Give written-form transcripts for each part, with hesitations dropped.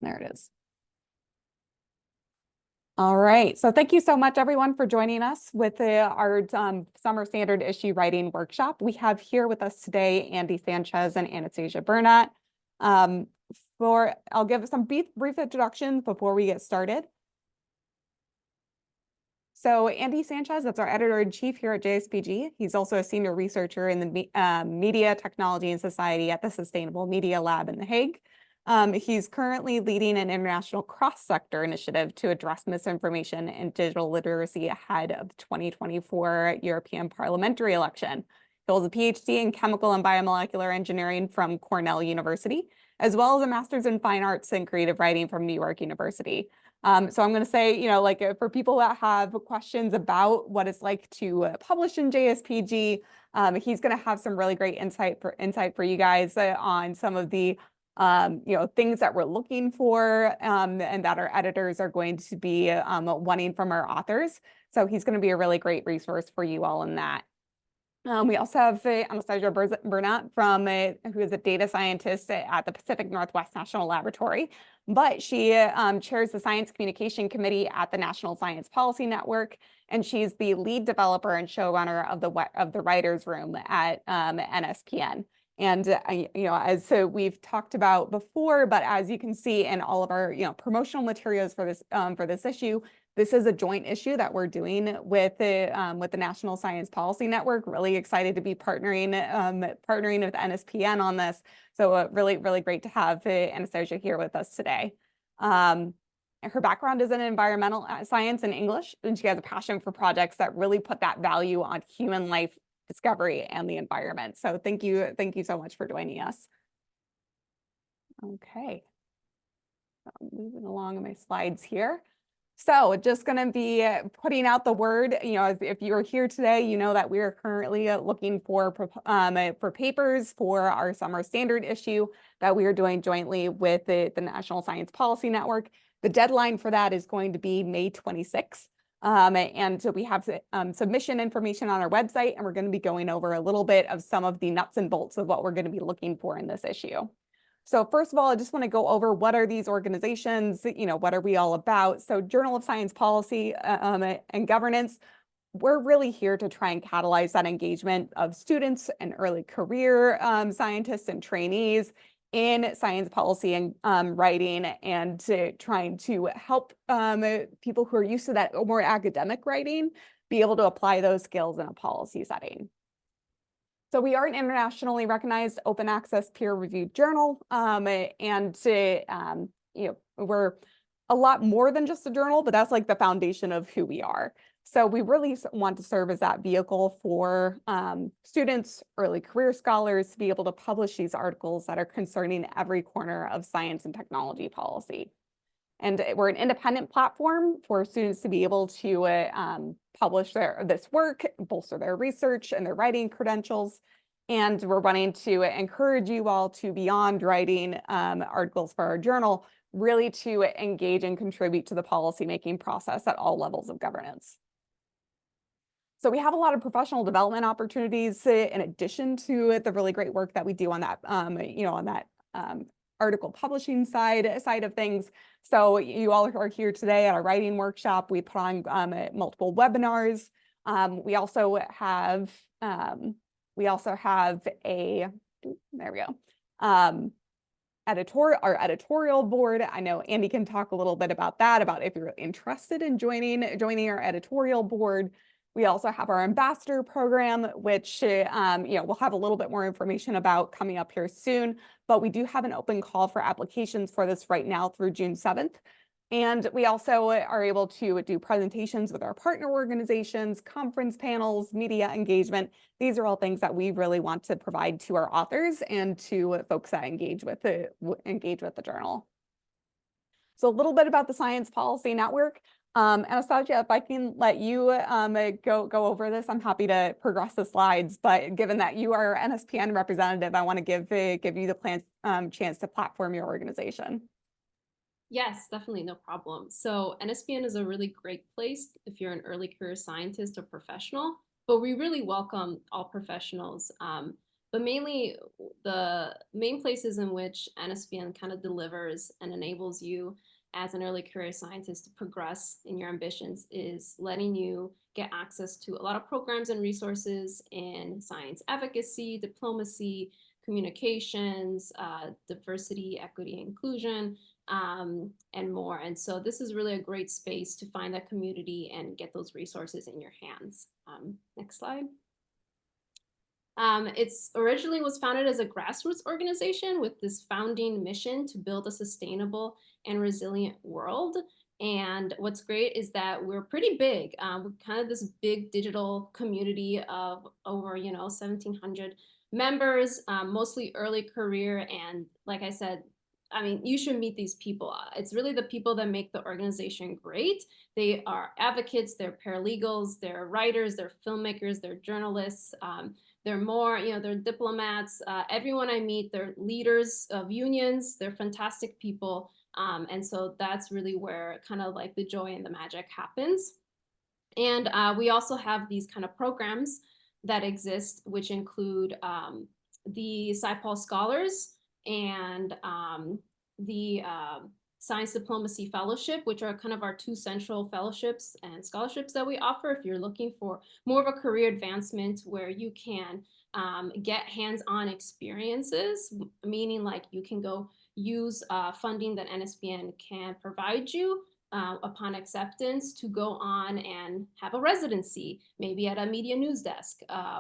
There it is. All right, so thank you so much, everyone, for joining us with our Summer Standard Issue Writing Workshop. We have here with us today Andy Sanchez and Anastasia Burnett. I'll give some brief introductions before we get started. So Andy Sanchez, that's our editor-in-chief here at JSPG. He's also a senior researcher in the Media, Technology, and Society at the Sustainable Media Lab in The Hague. He's currently leading an international cross-sector initiative to address misinformation and digital literacy ahead of the 2024 European parliamentary election. He holds a PhD in chemical and biomolecular engineering from Cornell University, as well as a master's in fine arts and creative writing from New York University. So I'm going to say, for people that have questions about what it's like to publish in JSPG, he's going to have some really great insight for you guys on some of the things that we're looking for and that our editors are going to be wanting from our authors. So he's going to be a really great resource for you all in that. We also have Anastasia Burnett who is a data scientist at the Pacific Northwest National Laboratory, but she chairs the Science Communication Committee at the National Science Policy Network, and she's the lead developer and showrunner of the Writers' Room at NSPN. And as we've talked about before, but as you can see in all of our promotional materials for this issue, this is a joint issue that we're doing with the National Science Policy Network. Really excited to be partnering with NSPN on this. So really great to have Anastasia here with us today. Her background is in environmental science and English, and she has a passion for projects that really put that value on human life discovery and the environment. So thank you so much for joining us. Okay, moving along my slides here. So just going to be putting out the word, if you're here today, you know that we are currently looking for papers for our summer standard issue that we are doing jointly with the National Science Policy Network. The deadline for that is going to be May 26th. And so we have submission information on our website, and we're going to be going over a little bit of some of the nuts and bolts of what we're going to be looking for in this issue. So first of all, I just want to go over what are these organizations, what are we all about? So Journal of Science Policy and Governance, we're really here to try and catalyze that engagement of students and early career scientists and trainees in science policy and writing, and trying to help people who are used to that more academic writing be able to apply those skills in a policy setting. So we are an internationally recognized open access peer-reviewed journal, and we're a lot more than just a journal, but that's like the foundation of who we are. So we really want to serve as that vehicle for students, early career scholars to be able to publish these articles that are concerning every corner of science and technology policy. And we're an independent platform for students to be able to publish this work, bolster their research and their writing credentials. And we're wanting to encourage you all to, beyond writing articles for our journal, really to engage and contribute to the policymaking process at all levels of governance. So we have a lot of professional development opportunities in addition to the really great work that we do on that, article publishing side of things. So you all are here today at our writing workshop. We put on multiple webinars. We also have our editorial board. I know Andy can talk a little bit about that, about if you're interested in joining our editorial board. We also have our ambassador program, which we'll have a little bit more information about coming up here soon, but we do have an open call for applications for this right now through June 7th. And we also are able to do presentations with our partner organizations, conference panels, media engagement. These are all things that we really want to provide to our authors and to folks that engage with the journal. So a little bit about the Science Policy Network. Anastasia, if I can let you go over this, I'm happy to progress the slides, but given that you are an NSPN representative, I want to give you the chance to platform your organization. Yes, definitely, no problem. So NSPN is a really great place if you're an early career scientist or professional, but we really welcome all professionals. But mainly the main places in which NSPN kind of delivers and enables you as an early career scientist to progress in your ambitions is letting you get access to a lot of programs and resources in science advocacy, diplomacy, communications, diversity, equity, inclusion, and more. And so this is really a great space to find that community and get those resources in your hands. Next slide. It's originally was founded as a grassroots organization with this founding mission to build a sustainable and resilient world. And what's great is that we're pretty big. We're kind of this big digital community of over, 1,700 members, mostly early career. And like I said, I mean, you should meet these people. It's really the people that make the organization great. They are advocates, they're paralegals, they're writers, they're filmmakers, they're journalists. They're more, they're diplomats. Everyone I meet, they're leaders of unions. They're fantastic people. And so that's really where kind of like the joy and the magic happens. And we also have these kind of programs that exist, which include the SciPol Scholars and the Science Diplomacy Fellowship, which are kind of our two central fellowships and scholarships that we offer if you're looking for more of a career advancement where you can get hands-on experiences, meaning like you can go use funding that NSPN can provide you upon acceptance to go on and have a residency, maybe at a media news desk,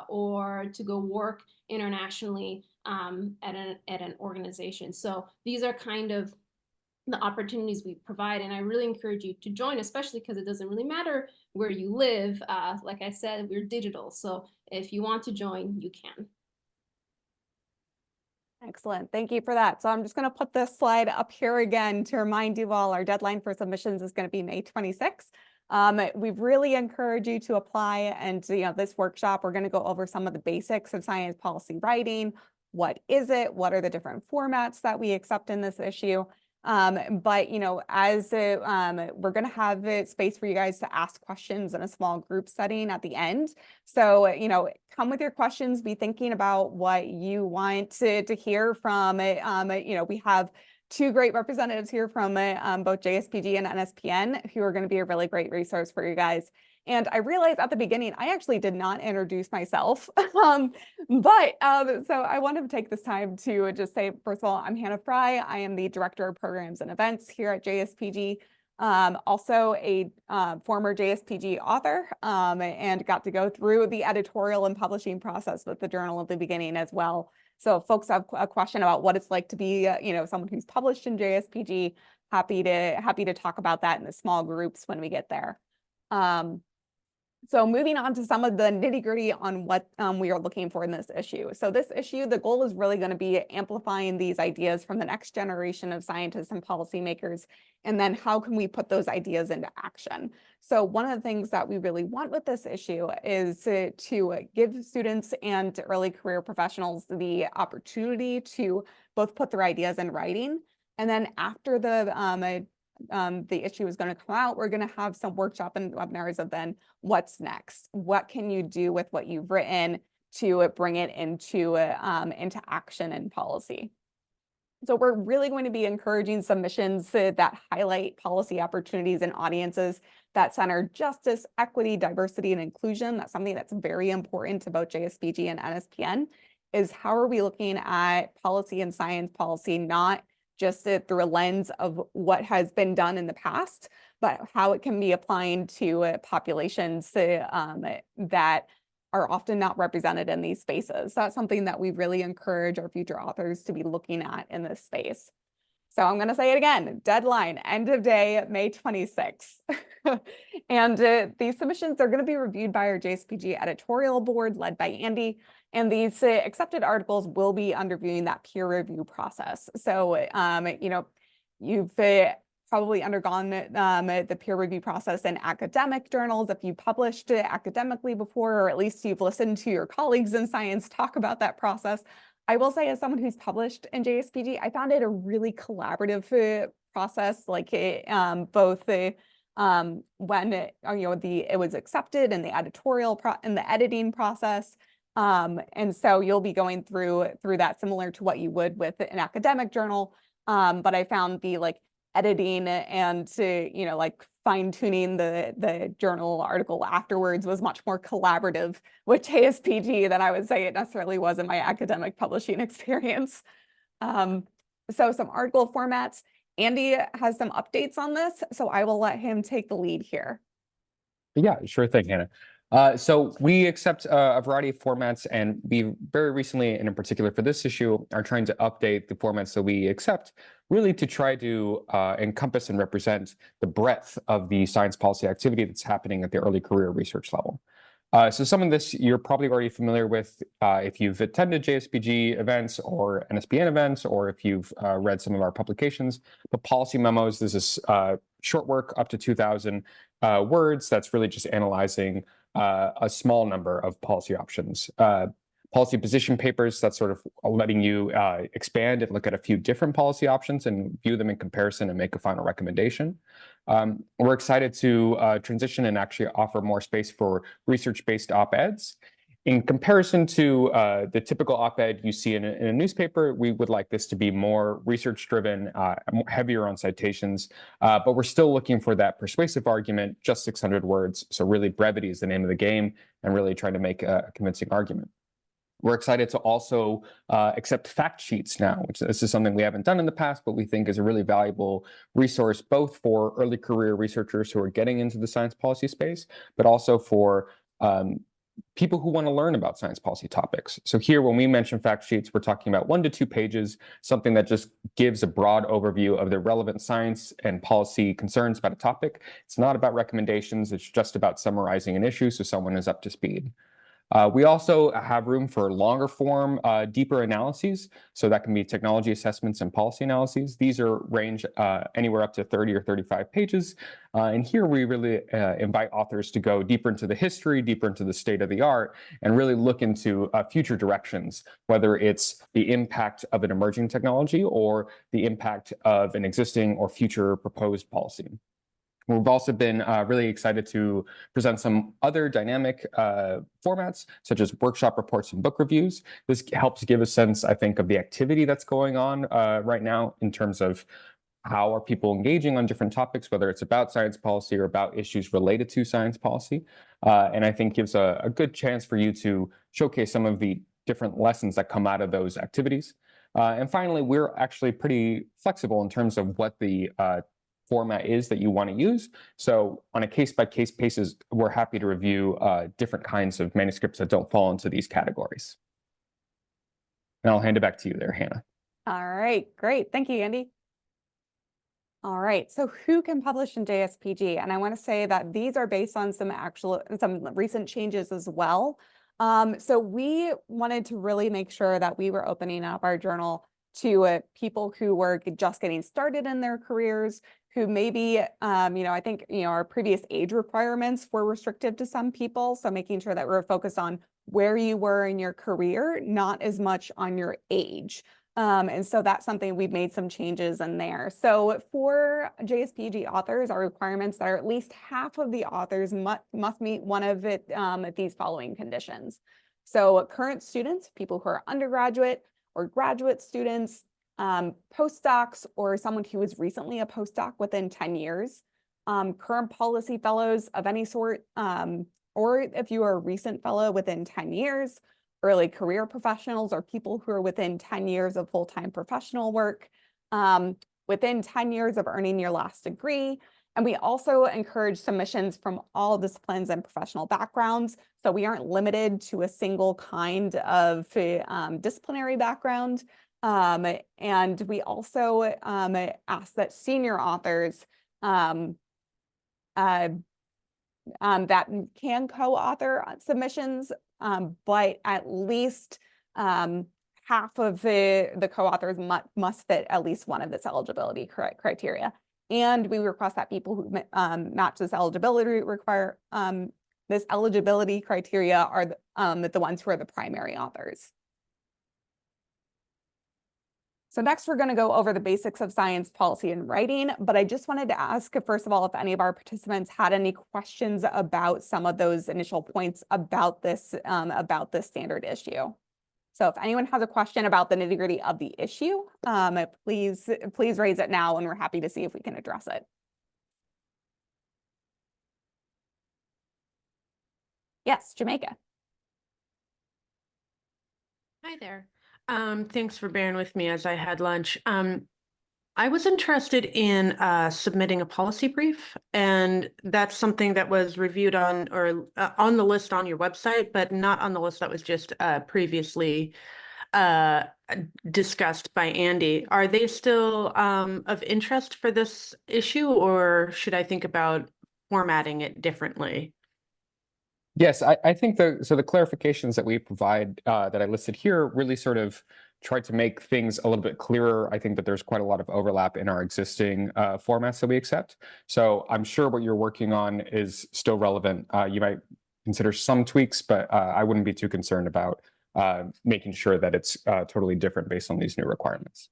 or to go work internationally at an organization. So these are kind of the opportunities we provide, and I really encourage you to join, especially because it doesn't really matter where you live. Like I said, we're digital, so if you want to join, you can. Excellent. Thank you for that. So I'm just going to put this slide up here again to remind you all our deadline for submissions is going to be May 26th. We really encourage you to apply, and this workshop, we're going to go over some of the basics of science policy writing. What is it? What are the different formats that we accept in this issue? But as we're going to have a space for you guys to ask questions in a small group setting at the end. So, come with your questions, be thinking about what you want to hear from it. We have two great representatives here from both JSPG and NSPN who are going to be a really great resource for you guys. And I realized at the beginning, I actually did not introduce myself. So I wanted to take this time to just say, first of all, I'm Hannah Fry. I am the Director of Programs and Events here at JSPG. Also a former JSPG author, and got to go through the editorial and publishing process with the journal at the beginning as well. So if folks have a question about what it's like to be, someone who's published in JSPG, happy to talk about that in the small groups when we get there. So moving on to some of the nitty-gritty on what we are looking for in this issue. So this issue, the goal is really going to be amplifying these ideas from the next generation of scientists and policymakers, and then how can we put those ideas into action? So one of the things that we really want with this issue is to give students and early career professionals the opportunity to both put their ideas in writing, and then after the issue is going to come out, we're going to have some workshop and webinars of then what's next. What can you do with what you've written to bring it into action and policy? So we're really going to be encouraging submissions that highlight policy opportunities and audiences that center justice, equity, diversity, and inclusion. That's something that's very important to both JSPG and NSPN, is how are we looking at policy and science policy, not just through a lens of what has been done in the past, but how it can be applied to populations that are often not represented in these spaces. So that's something that we really encourage our future authors to be looking at in this space. So I'm going to say it again, deadline, end of day, May 26th. And these submissions are going to be reviewed by our JSPG editorial board led by Andy. And these accepted articles will be undergoing that peer review process. So, you've probably undergone the peer review process in academic journals if you published academically before, or at least you've listened to your colleagues in science talk about that process. I will say, as someone who's published in JSPG, I found it a really collaborative process, like both when it was accepted in the editorial and the editing process, And so you'll be going through that similar to what you would with an academic journal. But I found the like editing and like fine tuning the journal article afterwards was much more collaborative with JSPG than I would say it necessarily was in my academic publishing experience. So some article formats. Andy has some updates on this, so I will let him take the lead here. Yeah, sure thing, Hannah. So we accept a variety of formats, and we very recently, and in particular for this issue, are trying to update the formats that we accept, really to try to encompass and represent the breadth of the science policy activity that's happening at the early career research level. So some of this you're probably already familiar with if you've attended JSPG events or NSPN events, or if you've read some of our publications. But policy memos, this is short work up to 2,000 words that's really just analyzing a small number of policy options. Policy position papers, that's sort of letting you expand and look at a few different policy options and view them in comparison and make a final recommendation. We're excited to transition and actually offer more space for research-based op-eds. In comparison to the typical op-ed you see in a newspaper, we would like this to be more research-driven, heavier on citations, but we're still looking for that persuasive argument, just 600 words. So really brevity is the name of the game, and really trying to make a convincing argument. We're excited to also accept fact sheets now, which this is something we haven't done in the past, but we think is a really valuable resource, both for early career researchers who are getting into the science policy space, but also for people who want to learn about science policy topics. So here, when we mention fact sheets, we're talking about 1 to 2 pages, something that just gives a broad overview of the relevant science and policy concerns about a topic. It's not about recommendations. It's just about summarizing an issue so someone is up to speed. We also have room for longer form, deeper analyses. So that can be technology assessments and policy analyses. These are range anywhere up to 30 or 35 pages. And here we really invite authors to go deeper into the history, deeper into the state of the art, and really look into future directions, whether it's the impact of an emerging technology or the impact of an existing or future proposed policy. We've also been really excited to present some other dynamic formats, such as workshop reports and book reviews. This helps give a sense, I think, of the activity that's going on right now in terms of how are people engaging on different topics, whether it's about science policy or about issues related to science policy. And I think gives a good chance for you to showcase some of the different lessons that come out of those activities. And finally, we're actually pretty flexible in terms of what the format is that you want to use. So on a case-by-case basis, we're happy to review different kinds of manuscripts that don't fall into these categories. And I'll hand it back to you there, Hannah. All right, great. Thank you, Andy. All right, so who can publish in JSPG? And I want to say that these are based on some recent changes as well. So we wanted to really make sure that we were opening up our journal to people who were just getting started in their careers, who maybe, I think, our previous age requirements were restrictive to some people. So making sure that we're focused on where you were in your career, not as much on your age. And so that's something we've made some changes in there. So for JSPG authors, our requirements that are at least half of the authors must meet one of these following conditions. So current students, people who are undergraduate or graduate students, postdocs, or someone who was recently a postdoc within 10 years, current policy fellows of any sort, or if you are a recent fellow within 10 years, early career professionals, or people who are within 10 years of full-time professional work, within 10 years of earning your last degree. And we also encourage submissions from all disciplines and professional backgrounds. So we aren't limited to a single kind of disciplinary background. And we also ask that senior authors that can co-author submissions, but at least half of the co-authors must fit at least one of this eligibility criteria. And we request that people who match this eligibility criteria are the ones who are the primary authors. So next, we're going to go over the basics of science policy and writing, but I just wanted to ask, first of all, if any of our participants had any questions about some of those initial points about this standard issue. So if anyone has a question about the nitty-gritty of the issue, please raise it now, and we're happy to see if we can address it. Yes, Jamaica. Hi there. Thanks for bearing with me as I had lunch. I was interested in submitting a policy brief, and that's something that was reviewed on or on the list on your website, but not on the list that was just previously discussed by Andy. Are they still of interest for this issue, or should I think about formatting it differently? Yes, I think the clarifications that we provide that I listed here really sort of try to make things a little bit clearer. I think that there's quite a lot of overlap in our existing formats that we accept. So I'm sure what you're working on is still relevant. You might consider some tweaks, but I wouldn't be too concerned about making sure that it's totally different based on these new requirements.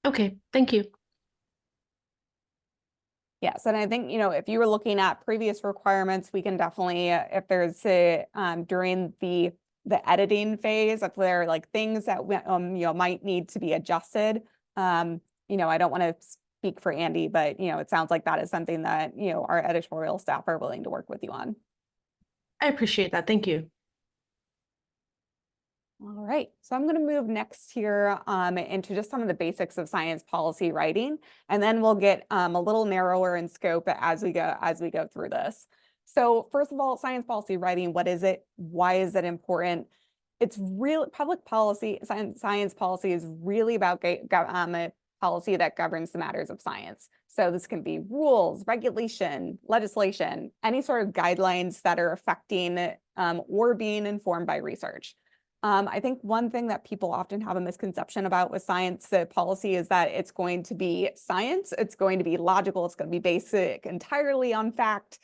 Okay, thank you. Yes, and I think, if you were looking at previous requirements, we can definitely, if there's during the editing phase, if there are like things that might need to be adjusted. I don't want to speak for Andy, but it sounds like that is something that our editorial staff are willing to work with you on. I appreciate that. Thank you. All right, so I'm going to move next here into just some of the basics of science policy writing, and then we'll get a little narrower in scope as we go through this. So first of all, science policy writing, what is it? Why is it important? It's real public policy. Science policy is really about a policy that governs the matters of science. So this can be rules, regulation, legislation, any sort of guidelines that are affecting or being informed by research. I think one thing that people often have a misconception about with science policy is that it's going to be science, it's going to be logical, it's going to be basic entirely on fact.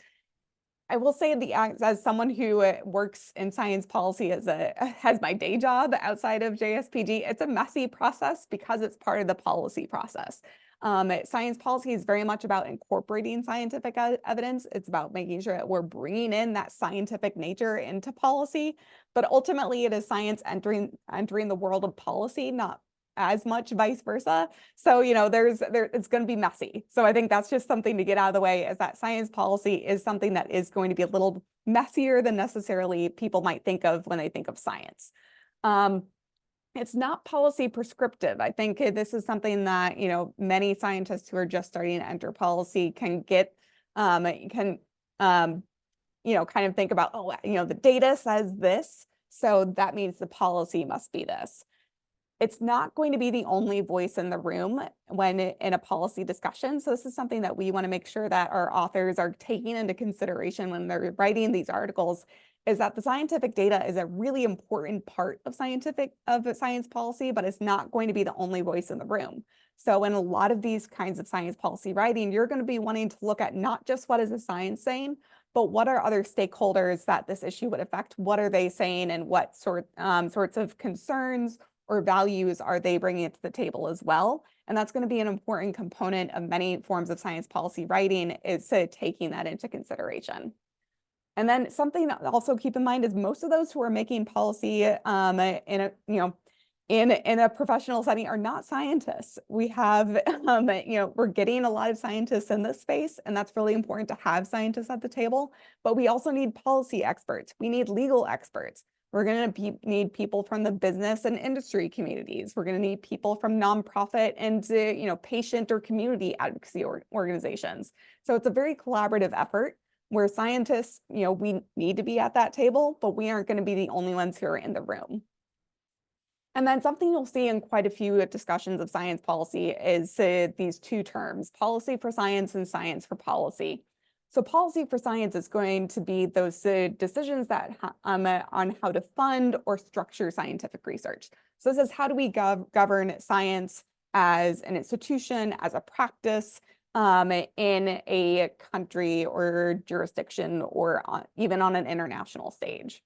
I will say as someone who works in science policy has my day job outside of JSPG, it's a messy process because it's part of the policy process. Science policy is very much about incorporating scientific evidence. It's about making sure that we're bringing in that scientific nature into policy, but ultimately it is science entering the world of policy, not as much vice versa. So, it's going to be messy. So I think that's just something to get out of the way, is that science policy is something that is going to be a little messier than necessarily people might think of when they think of science. It's not policy prescriptive. I think this is something that, many scientists who are just starting to enter policy can get, kind of think about, oh, the data says this, so that means the policy must be this. It's not going to be the only voice in the room when in a policy discussion. So this is something that we want to make sure that our authors are taking into consideration when they're writing these articles, is that the scientific data is a really important part of science policy, but it's not going to be the only voice in the room. So in a lot of these kinds of science policy writing, you're going to be wanting to look at not just what is the science saying, but what are other stakeholders that this issue would affect? What are they saying, and what sorts of concerns or values are they bringing it to the table as well? And that's going to be an important component of many forms of science policy writing, is taking that into consideration. And then something to also keep in mind is most of those who are making policy in a professional setting are not scientists. We have, we're getting a lot of scientists in this space, and that's really important to have scientists at the table. But we also need policy experts. We need legal experts. We're going to need people from the business and industry communities. We're going to need people from nonprofit and patient or community advocacy organizations. So it's a very collaborative effort where scientists, we need to be at that table, but we aren't going to be the only ones who are in the room. And then something you'll see in quite a few discussions of science policy is these two terms, policy for science and science for policy. So policy for science is going to be those decisions that on how to fund or structure scientific research. So this is, how do we govern science as an institution, as a practice, in a country or jurisdiction, or even on an international stage.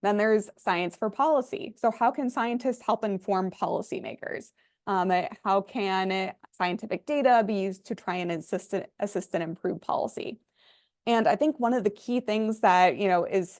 Then there's science for policy. So how can scientists help inform policymakers? How can scientific data be used to try and assist and improve policy? And I think one of the key things that, is,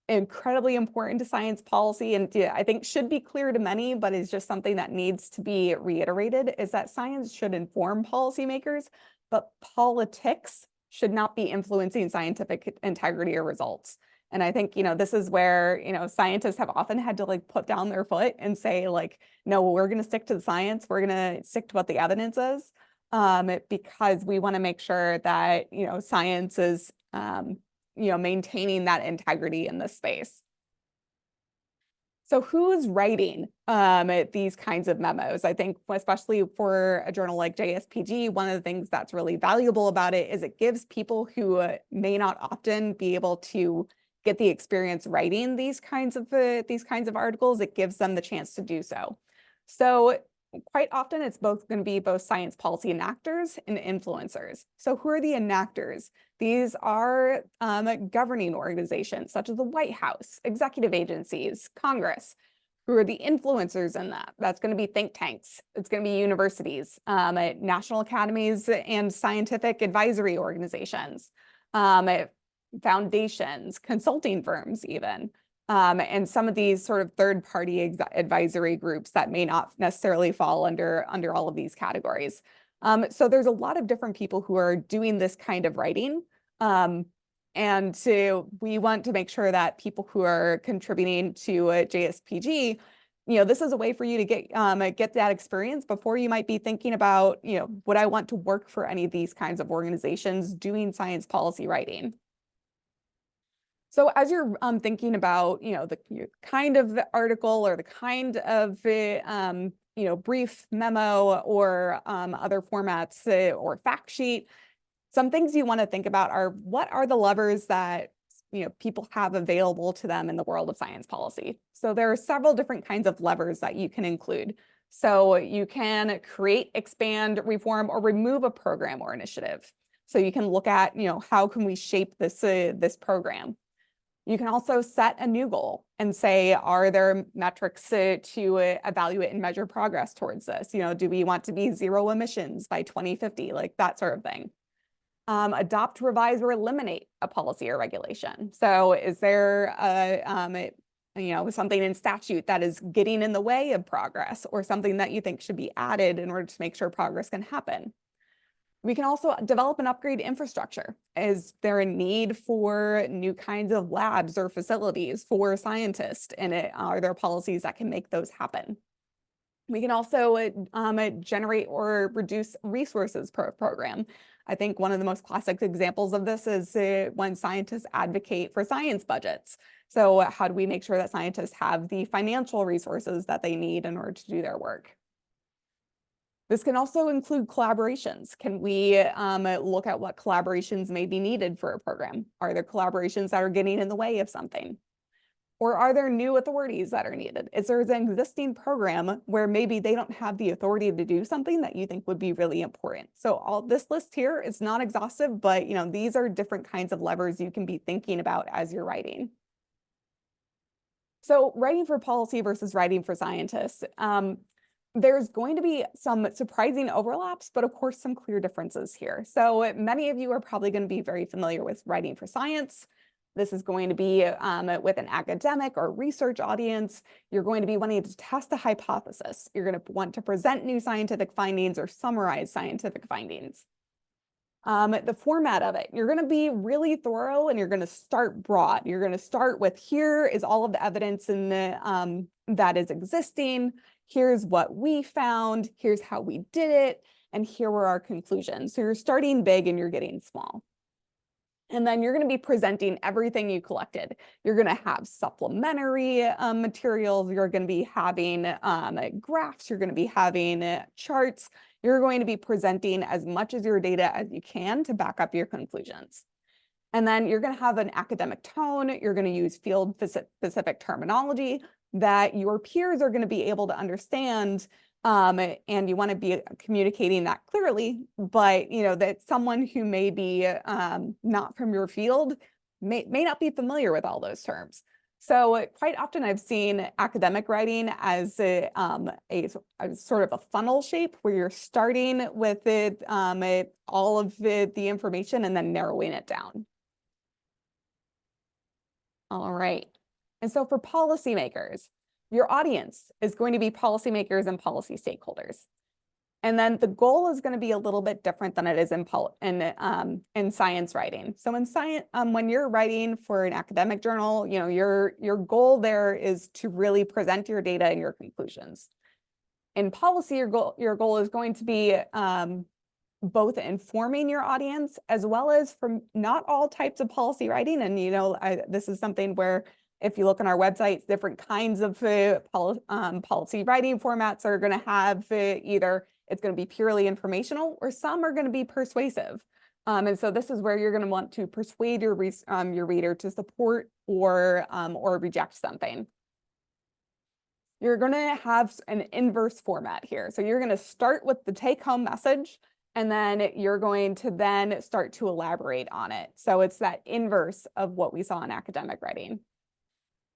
incredibly important to science policy, and I think should be clear to many, but is just something that needs to be reiterated, is that science should inform policymakers, but politics should not be influencing scientific integrity or results. And I think, this is where, scientists have often had to like put down their foot and say like, no, we're going to stick to the science. We're going to stick to what the evidence is, because we want to make sure that, science is, maintaining that integrity in this space. So who's writing these kinds of memos? I think especially for a journal like JSPG, one of the things that's really valuable about it is it gives people who may not often be able to get the experience writing these kinds of articles. It gives them the chance to do so. So quite often it's going to be both science policy enactors and influencers. So who are the enactors? These are governing organizations such as the White House, executive agencies, Congress. Who are the influencers in that? That's going to be think tanks. It's going to be universities, national academies and scientific advisory organizations, foundations, consulting firms even. And some of these sort of third-party advisory groups that may not necessarily fall under all of these categories. So there's a lot of different people who are doing this kind of writing. And so we want to make sure that people who are contributing to JSPG, this is a way for you to get that experience before you might be thinking about, would I want to work for any of these kinds of organizations doing science policy writing? So as you're thinking about, the kind of the article or the kind of, brief memo or other formats or fact sheet, some things you want to think about are what are the levers that, people have available to them in the world of science policy. So there are several different kinds of levers that you can include. So you can create, expand, reform, or remove a program or initiative. So you can look at, how can we shape this program? You can also set a new goal and say, are there metrics to evaluate and measure progress towards this? Do we want to be zero emissions by 2050? Like that sort of thing. Adopt, revise, or eliminate a policy or regulation. So is there something in statute that is getting in the way of progress or something that you think should be added in order to make sure progress can happen? We can also develop and upgrade infrastructure. Is there a need for new kinds of labs or facilities for scientists? And are there policies that can make those happen? We can also generate or reduce resources per program. I think one of the most classic examples of this is when scientists advocate for science budgets. So how do we make sure that scientists have the financial resources that they need in order to do their work? This can also include collaborations. Can we look at what collaborations may be needed for a program? Are there collaborations that are getting in the way of something? Or are there new authorities that are needed? Is there an existing program where maybe they don't have the authority to do something that you think would be really important? So all this list here is not exhaustive, but these are different kinds of levers you can be thinking about as you're writing. So writing for policy versus writing for scientists. There's going to be some surprising overlaps, but of course some clear differences here. So many of you are probably going to be very familiar with writing for science. This is going to be with an academic or research audience. You're going to be wanting to test a hypothesis. You're going to want to present new scientific findings or summarize scientific findings. The format of it, you're going to be really thorough and you're going to start broad. You're going to start with here is all of the evidence in the, that is existing. Here's what we found. Here's how we did it. And here were our conclusions. So you're starting big and you're getting small. And then you're going to be presenting everything you collected. You're going to have supplementary materials. You're going to be having graphs. You're going to be having charts. You're going to be presenting as much of your data as you can to back up your conclusions. And then you're going to have an academic tone. You're going to use field-specific terminology that your peers are going to be able to understand. And you want to be communicating that clearly, but that someone who may be not from your field may not be familiar with all those terms. So quite often I've seen academic writing as a sort of a funnel shape where you're starting with all of the information and then narrowing it down. All right. And so for policymakers, your audience is going to be policymakers and policy stakeholders. And then the goal is going to be a little bit different than it is in science writing. So in science, when you're writing for an academic journal, you know, your goal there is to really present your data and your conclusions. In policy, your goal is going to be both informing your audience as well as from not all types of policy writing. And, you know, this is something where if you look on our websites, different kinds of policy writing formats are going to have either it's going to be purely informational or some are going to be persuasive. And so this is where you're going to want to persuade your reader to support or reject something. You're going to have an inverse format here. So you're going to start with the take-home message, and then you're going to then start to elaborate on it. So it's that inverse of what we saw in academic writing.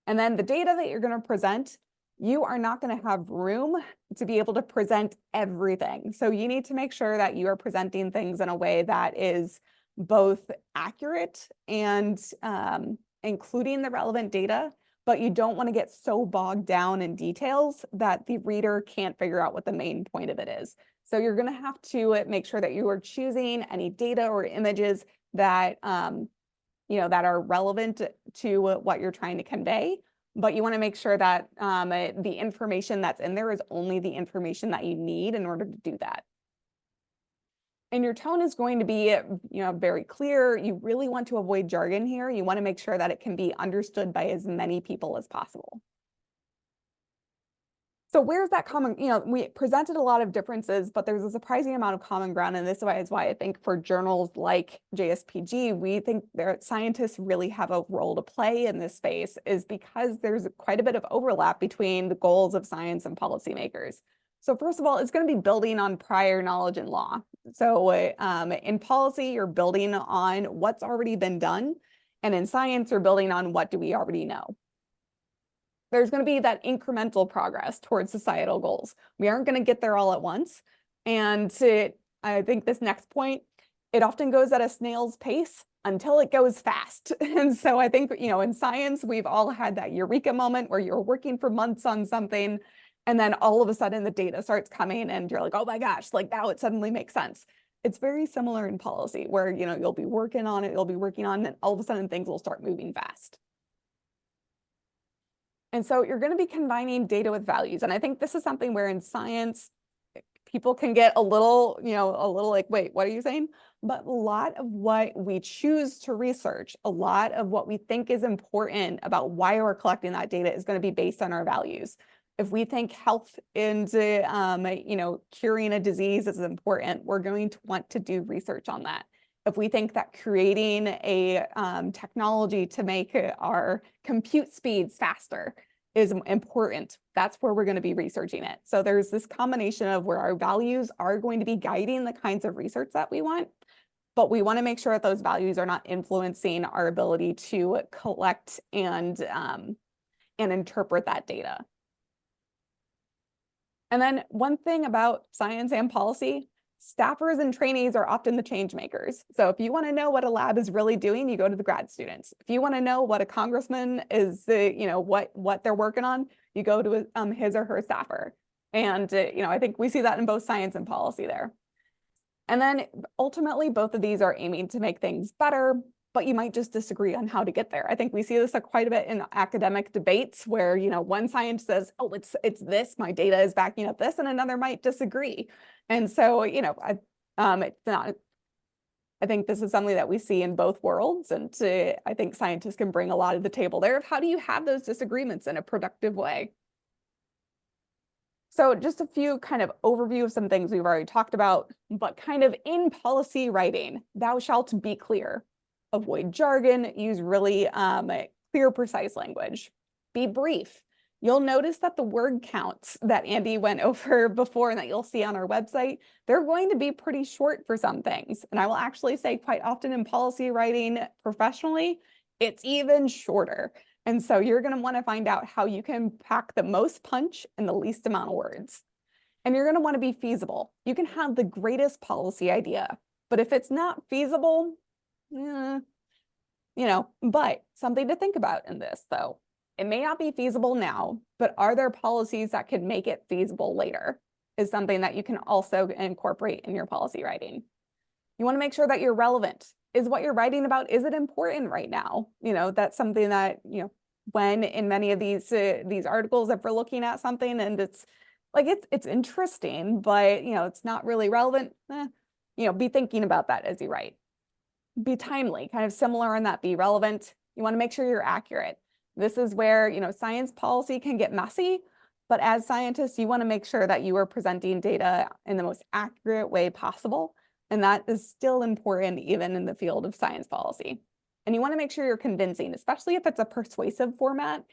And then the data that you're going to present, you are not going to have room to be able to present everything. So you need to make sure that you are presenting things in a way that is both accurate and including the relevant data, but you don't want to get so bogged down in details that the reader can't figure out what the main point of it is. So you're going to have to make sure that you are choosing any data or images that that are relevant to what you're trying to convey, but you want to make sure that the information that's in there is only the information that you need in order to do that. And your tone is going to be, very clear. You really want to avoid jargon here. You want to make sure that it can be understood by as many people as possible. So where's that common, we presented a lot of differences, but there's a surprising amount of common ground. And this is why I think for journals like JSPG, we think that scientists really have a role to play in this space, is because there's quite a bit of overlap between the goals of science and policymakers. So first of all, it's going to be building on prior knowledge and law. So in policy, you're building on what's already been done. And in science, you're building on what do we already know. There's going to be that incremental progress towards societal goals. We aren't going to get there all at once. And I think this next point, it often goes at a snail's pace until it goes fast. And so I think, in science, we've all had that eureka moment where you're working for months on something, and then all of a sudden the data starts coming and you're like, oh my gosh, like now it suddenly makes sense. It's very similar in policy where, you'll be working on it, and all of a sudden things will start moving fast. And so you're going to be combining data with values. And I think this is something where in science, people can get a little like, wait, what are you saying? But a lot of what we choose to research, a lot of what we think is important about why we're collecting that data is going to be based on our values. If we think health and, curing a disease is important, we're going to want to do research on that. If we think that creating a technology to make our compute speeds faster is important, that's where we're going to be researching it. So there's this combination of where our values are going to be guiding the kinds of research that we want, but we want to make sure that those values are not influencing our ability to collect and interpret that data. And then one thing about science and policy, staffers and trainees are often the change makers. So if you want to know what a lab is really doing, you go to the grad students. If you want to know what a congressman is, what they're working on, you go to his or her staffer. And, I think we see that in both science and policy there. And then ultimately, both of these are aiming to make things better, but you might just disagree on how to get there. I think we see this quite a bit in academic debates where, one scientist says, oh, it's this, my data is backing up this, and another might disagree. And so, it's not, I think this is something that we see in both worlds. And I think scientists can bring a lot to the table there of how do you have those disagreements in a productive way. So just a few kind of overview of some things we've already talked about, but kind of in policy writing, thou shalt be clear. Avoid jargon, use really clear, precise language. Be brief. You'll notice that the word counts that Andy went over before and that you'll see on our website, they're going to be pretty short for some things. And I will actually say quite often in policy writing professionally, it's even shorter. And so you're going to want to find out how you can pack the most punch in the least amount of words. And you're going to want to be feasible. You can have the greatest policy idea, but if it's not feasible, but something to think about in this though. It may not be feasible now, but are there policies that could make it feasible later? Is something that you can also incorporate in your policy writing. You want to make sure that you're relevant. Is what you're writing about, is it important right now? That's something that, when in many of these articles, if we're looking at something and it's like, it's interesting, but, it's not really relevant, be thinking about that as you write. Be timely, kind of similar in that, be relevant. You want to make sure you're accurate. This is where, science policy can get messy, but as scientists, you want to make sure that you are presenting data in the most accurate way possible. And that is still important even in the field of science policy. And you want to make sure you're convincing, especially if it's a persuasive format.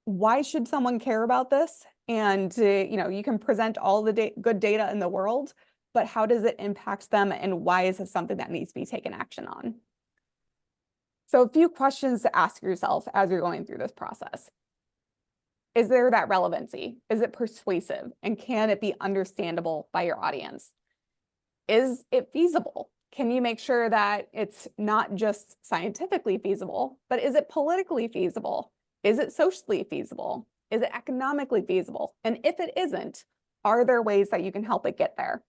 Why should someone care about this? And, you can present all the good data in the world, but how does it impact them? And why is this something that needs to be taken action on? So a few questions to ask yourself as you're going through this process. Is there that relevancy? Is it persuasive? And can it be understandable by your audience? Is it feasible? Can you make sure that it's not just scientifically feasible, but is it politically feasible? Is it socially feasible? Is it economically feasible? And if it isn't, are there ways that you can help it get there?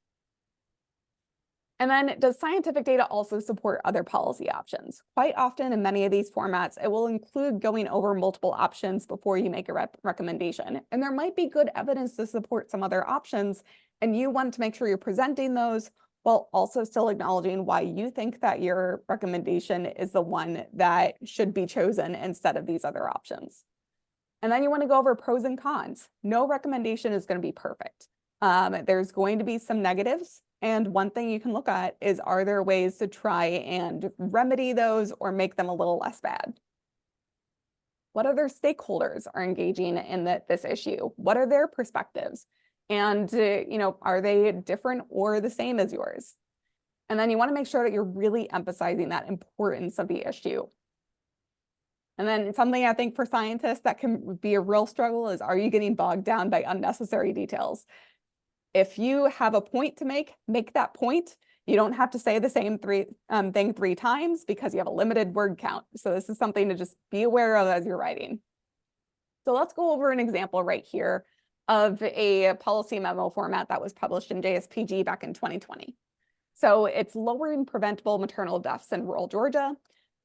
And then does scientific data also support other policy options? Quite often in many of these formats, it will include going over multiple options before you make a recommendation. And there might be good evidence to support some other options, and you want to make sure you're presenting those while also still acknowledging why you think that your recommendation is the one that should be chosen instead of these other options. And then you want to go over pros and cons. No recommendation is going to be perfect. There's going to be some negatives. And one thing you can look at is, are there ways to try and remedy those or make them a little less bad? What other stakeholders are engaging in this issue? What are their perspectives? And, are they different or the same as yours? And then you want to make sure that you're really emphasizing that importance of the issue. And then something I think for scientists that can be a real struggle is, are you getting bogged down by unnecessary details? If you have a point to make that point. You don't have to say the same thing 3 times because you have a limited word count. So this is something to just be aware of as you're writing. So let's go over an example right here of a policy memo format that was published in JSPG back in 2020. So it's lowering preventable maternal deaths in rural Georgia.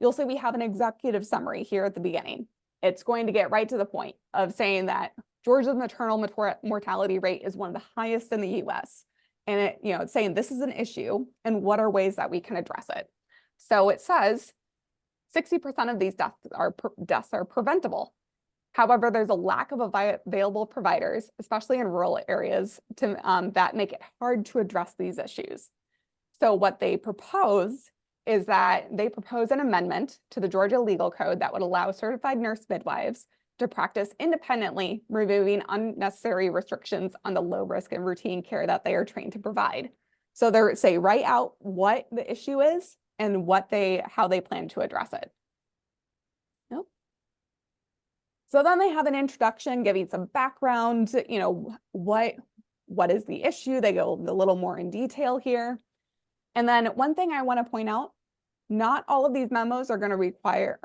You'll see we have an executive summary here at the beginning. It's going to get right to the point of saying that Georgia's maternal mortality rate is one of the highest in the US. And it's saying this is an issue and what are ways that we can address it. So it says 60% of these deaths are preventable. However, there's a lack of available providers, especially in rural areas, that make it hard to address these issues. So what they propose is that they propose an amendment to the Georgia Legal Code that would allow certified nurse midwives to practice independently, removing unnecessary restrictions on the low risk and routine care that they are trained to provide. So they say write out what the issue is and how they plan to address it. Nope. So then they have an introduction giving some background, what is the issue? They go a little more in detail here. And then one thing I want to point out, not all of these memos are going to require,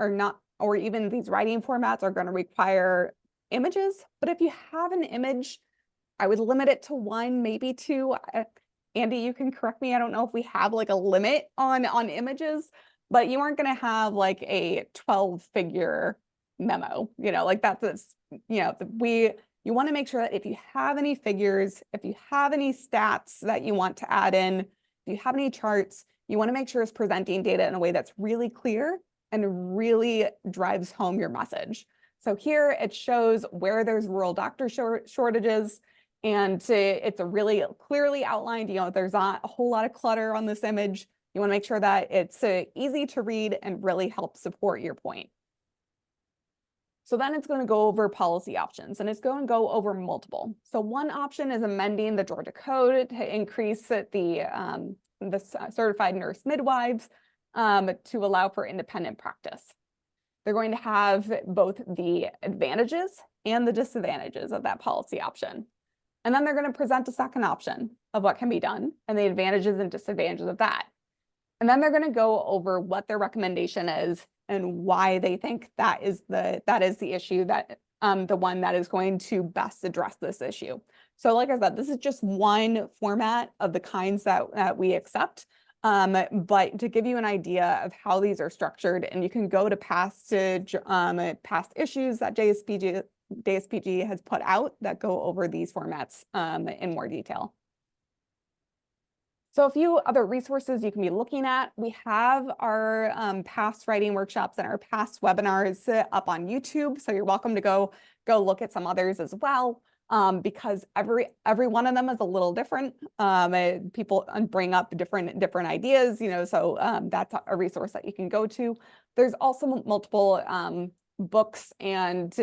or even these writing formats are going to require images. But if you have an image, I would limit it to 1, maybe 2. Andy, you can correct me. I don't know if we have like a limit on images, but you aren't going to have like a 12-figure memo, like that's, you want to make sure that if you have any figures, if you have any stats that you want to add in, if you have any charts, you want to make sure it's presenting data in a way that's really clear and really drives home your message. So here it shows where there's rural doctor shortages, and it's a really clearly outlined, there's not a whole lot of clutter on this image. You want to make sure that it's easy to read and really help support your point. So then it's going to go over policy options, and it's going to go over multiple. So one option is amending the Georgia Code to increase the certified nurse midwives to allow for independent practice. they're going to have both the advantages and the disadvantages of that policy option. And then they're going to present a second option of what can be done and the advantages and disadvantages of that. And then they're going to go over what their recommendation is and why they think that is the issue, that the one that is going to best address this issue. So like I said, this is just one format of the kinds that we accept. But to give you an idea of how these are structured, and you can go to past issues that JSPG has put out that go over these formats in more detail. So a few other resources you can be looking at. We have our past writing workshops and our past webinars up on YouTube. So you're welcome to go look at some others as well. Because every one of them is a little different. People bring up different ideas, so that's a resource that you can go to. There's also multiple books and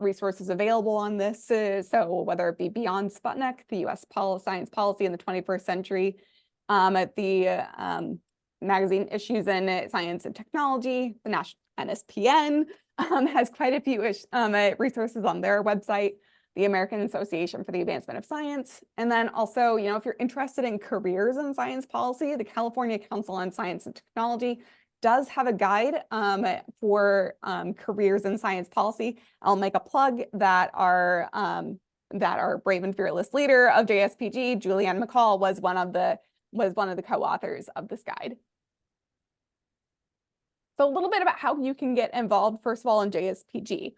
resources available on this. So whether it be Beyond Sputnik, the U.S. Science Policy in the 21st Century, at the magazine Issues in Science and Technology, the National NSPN has quite a few resources on their website. The American Association for the Advancement of Science. And then also, if you're interested in careers in science policy, the California Council on Science and Technology does have a guide for careers in science policy. I'll make a plug that our brave and fearless leader of JSPG, Julianne McCall, was one of the co-authors of this guide. So a little bit about how you can get involved, first of all, in JSPG.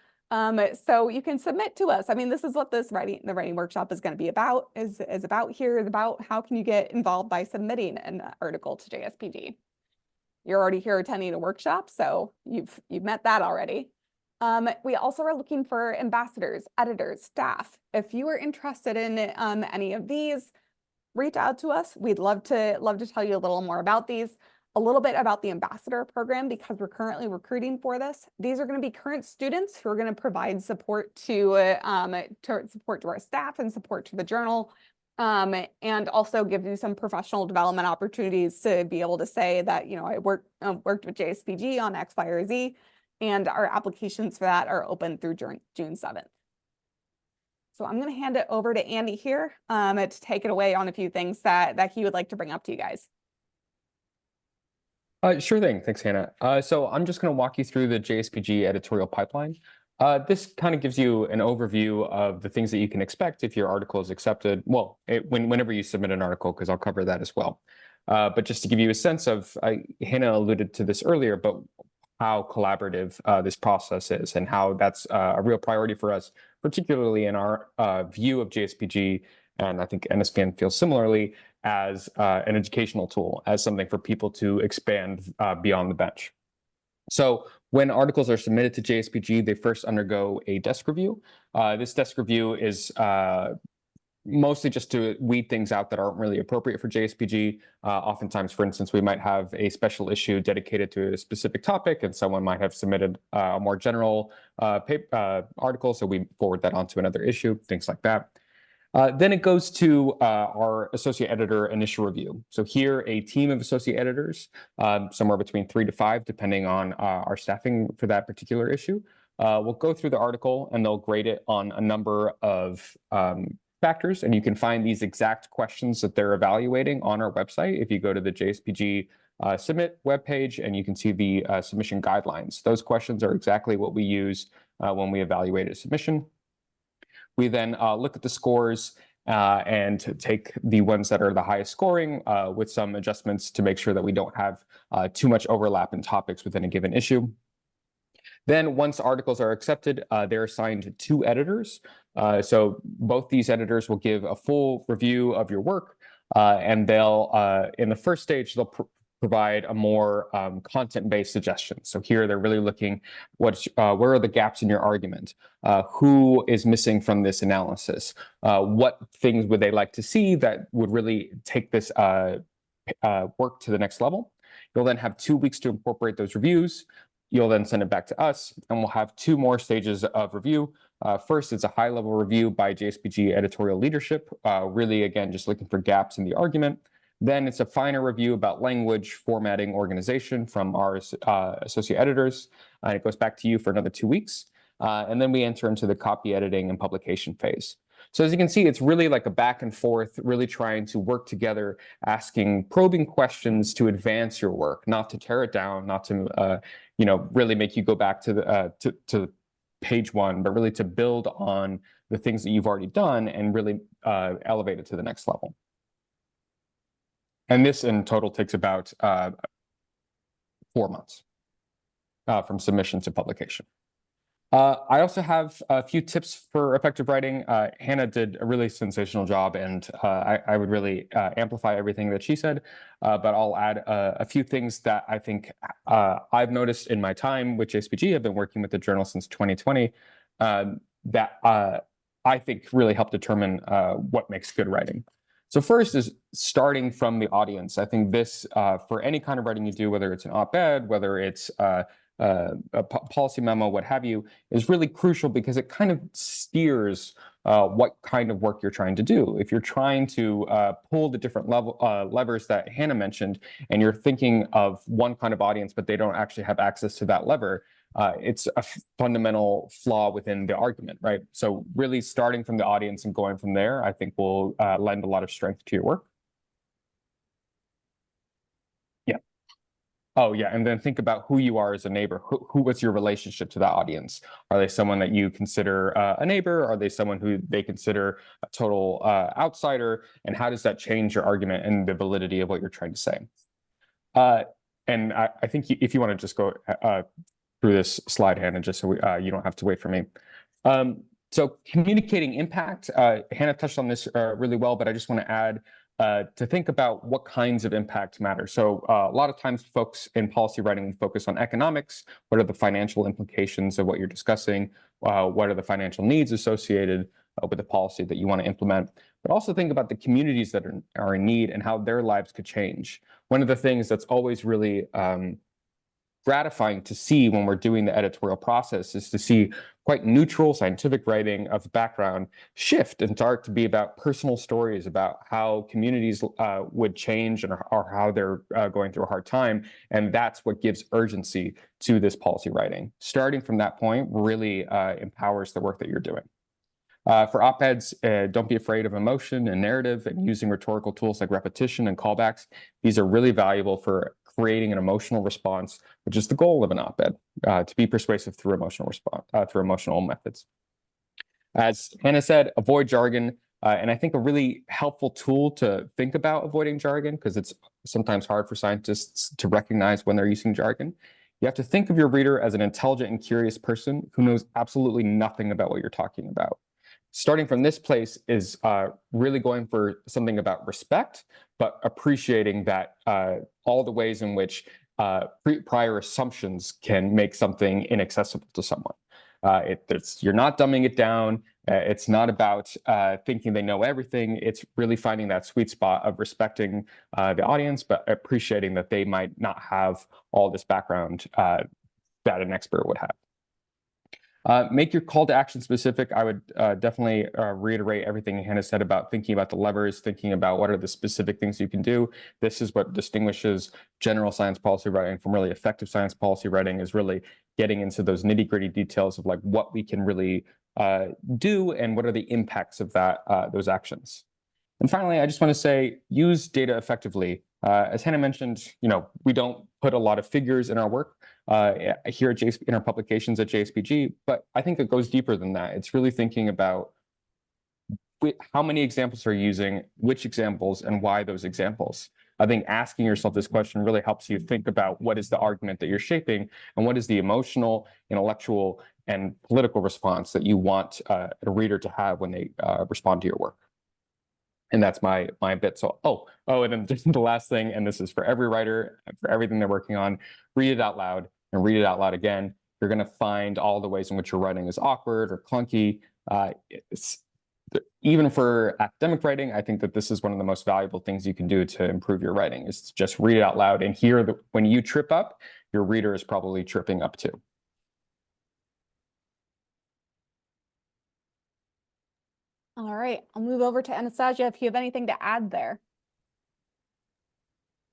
So you can submit to us. I mean, this is what the writing workshop is going to be about, is about how can you get involved by submitting an article to JSPG. You're already here attending a workshop, so you've met that already. We also are looking for ambassadors, editors, staff. If you are interested in any of these, reach out to us. We'd love to tell you a little more about these. A little bit about the ambassador program, because we're currently recruiting for this. These are going to be current students who are going to provide support to our staff and support to the journal, and also give you some professional development opportunities to be able to say that, I worked with JSPG on X, Y, or Z, and our applications for that are open through June 7th. So I'm going to hand it over to Andy here to take it away on a few things that he would like to bring up to you guys. Sure thing. Thanks, Hannah. So I'm just going to walk you through the JSPG editorial pipeline. This kind of gives you an overview of the things that you can expect if your article is accepted. Well, whenever you submit an article, because I'll cover that as well. But just to give you a sense of, Hannah alluded to this earlier, but how collaborative this process is and how that's a real priority for us, particularly in our view of JSPG, and I think NSPN feels similarly, as an educational tool, as something for people to expand beyond the bench. So when articles are submitted to JSPG, they first undergo a desk review. This desk review is mostly just to weed things out that aren't really appropriate for JSPG. Oftentimes, for instance, we might have a special issue dedicated to a specific topic, and someone might have submitted a more general article, so we forward that onto another issue, things like that. Then it goes to our associate editor initial review. So here, a team of associate editors, somewhere between 3 to 5, depending on our staffing for that particular issue, will go through the article and they'll grade it on a number of factors. And you can find these exact questions that they're evaluating on our website if you go to the JSPG submit webpage, and you can see the submission guidelines. Those questions are exactly what we use when we evaluate a submission. We then look at the scores and take the ones that are the highest scoring with some adjustments to make sure that we don't have too much overlap in topics within a given issue. Then once articles are accepted, they're assigned 2 editors. So both these editors will give a full review of your work, and they'll, in the first stage, they'll provide a more content-based suggestion. So here they're really looking where are the gaps in your argument? Who is missing from this analysis? What things would they like to see that would really take this work to the next level? You'll then have 2 weeks to incorporate those reviews. You'll then send it back to us, and we'll have 2 more stages of review. First, it's a high-level review by JSPG editorial leadership, really, again, just looking for gaps in the argument. Then it's a finer review about language, formatting, organization from our associate editors. It goes back to you for another 2 weeks. And then we enter into the copy editing and publication phase. So as you can see, it's really like a back and forth, really trying to work together, asking probing questions to advance your work, not to tear it down, not to really make you go back to the to page one, but really to build on the things that you've already done and really elevate it to the next level. And this in total takes about 4 months from submission to publication. I also have a few tips for effective writing. Hannah did a really sensational job, and I would really amplify everything that she said, but I'll add a few things that I think I've noticed in my time with JSPG. I've been working with the journal since 2020 that I think really help determine what makes good writing. So first is starting from the audience. I think this, for any kind of writing you do, whether it's an op-ed, whether it's a policy memo, what have you, is really crucial because it kind of steers what kind of work you're trying to do. If you're trying to pull the different levers that Hannah mentioned, and you're thinking of one kind of audience, but they don't actually have access to that lever, it's a fundamental flaw within the argument, right? So really starting from the audience and going from there, I think will lend a lot of strength to your work. Oh, yeah. And then think about who you are as a neighbor. What's your relationship to that audience? Are they someone that you consider a neighbor? Are they someone who they consider a total outsider? And how does that change your argument and the validity of what you're trying to say? And I think if you want to just go through this slide, Hannah, just so you don't have to wait for me. So communicating impact, Hannah touched on this really well, but I just want to add to think about what kinds of impact matter. So a lot of times folks in policy writing focus on economics. What are the financial implications of what you're discussing? What are the financial needs associated with the policy that you want to implement? But also think about the communities that are in need and how their lives could change. One of the things that's always really gratifying to see when we're doing the editorial process is to see quite neutral scientific writing of background shift and start to be about personal stories about how communities would change or how they're going through a hard time. And that's what gives urgency to this policy writing. Starting from that point really empowers the work that you're doing. For op-eds, don't be afraid of emotion and narrative and using rhetorical tools like repetition and callbacks. These are really valuable for creating an emotional response, which is the goal of an op-ed, to be persuasive through emotional methods. As Hannah said, avoid jargon. And I think a really helpful tool to think about avoiding jargon, because it's sometimes hard for scientists to recognize when they're using jargon. You have to think of your reader as an intelligent and curious person who knows absolutely nothing about what you're talking about. Starting from this place is really going for something about respect, but appreciating that all the ways in which prior assumptions can make something inaccessible to someone. You're not dumbing it down. It's not about thinking they know everything. It's really finding that sweet spot of respecting the audience, but appreciating that they might not have all this background that an expert would have. Make your call to action specific. I would definitely reiterate everything Hannah said about thinking about the levers, thinking about what are the specific things you can do. This is what distinguishes general science policy writing from really effective science policy writing, is really getting into those nitty-gritty details of like what we can really do and what are the impacts of those actions. And finally, I just want to say, use data effectively. As Hannah mentioned, we don't put a lot of figures in our work here at in our publications at JSPG, but I think it goes deeper than that. It's really thinking about how many examples are you using, which examples, and why those examples. I think asking yourself this question really helps you think about what is the argument that you're shaping and what is the emotional, intellectual, and political response that you want a reader to have when they respond to your work. And that's my bit. So, and then just the last thing, and this is for every writer, for everything they're working on, read it out loud and read it out loud again. You're going to find all the ways in which your writing is awkward or clunky. Even for academic writing, I think that this is one of the most valuable things you can do to improve your writing, is to just read it out loud and hear that when you trip up, your reader is probably tripping up too. All right, I'll move over to Anastasia if you have anything to add there.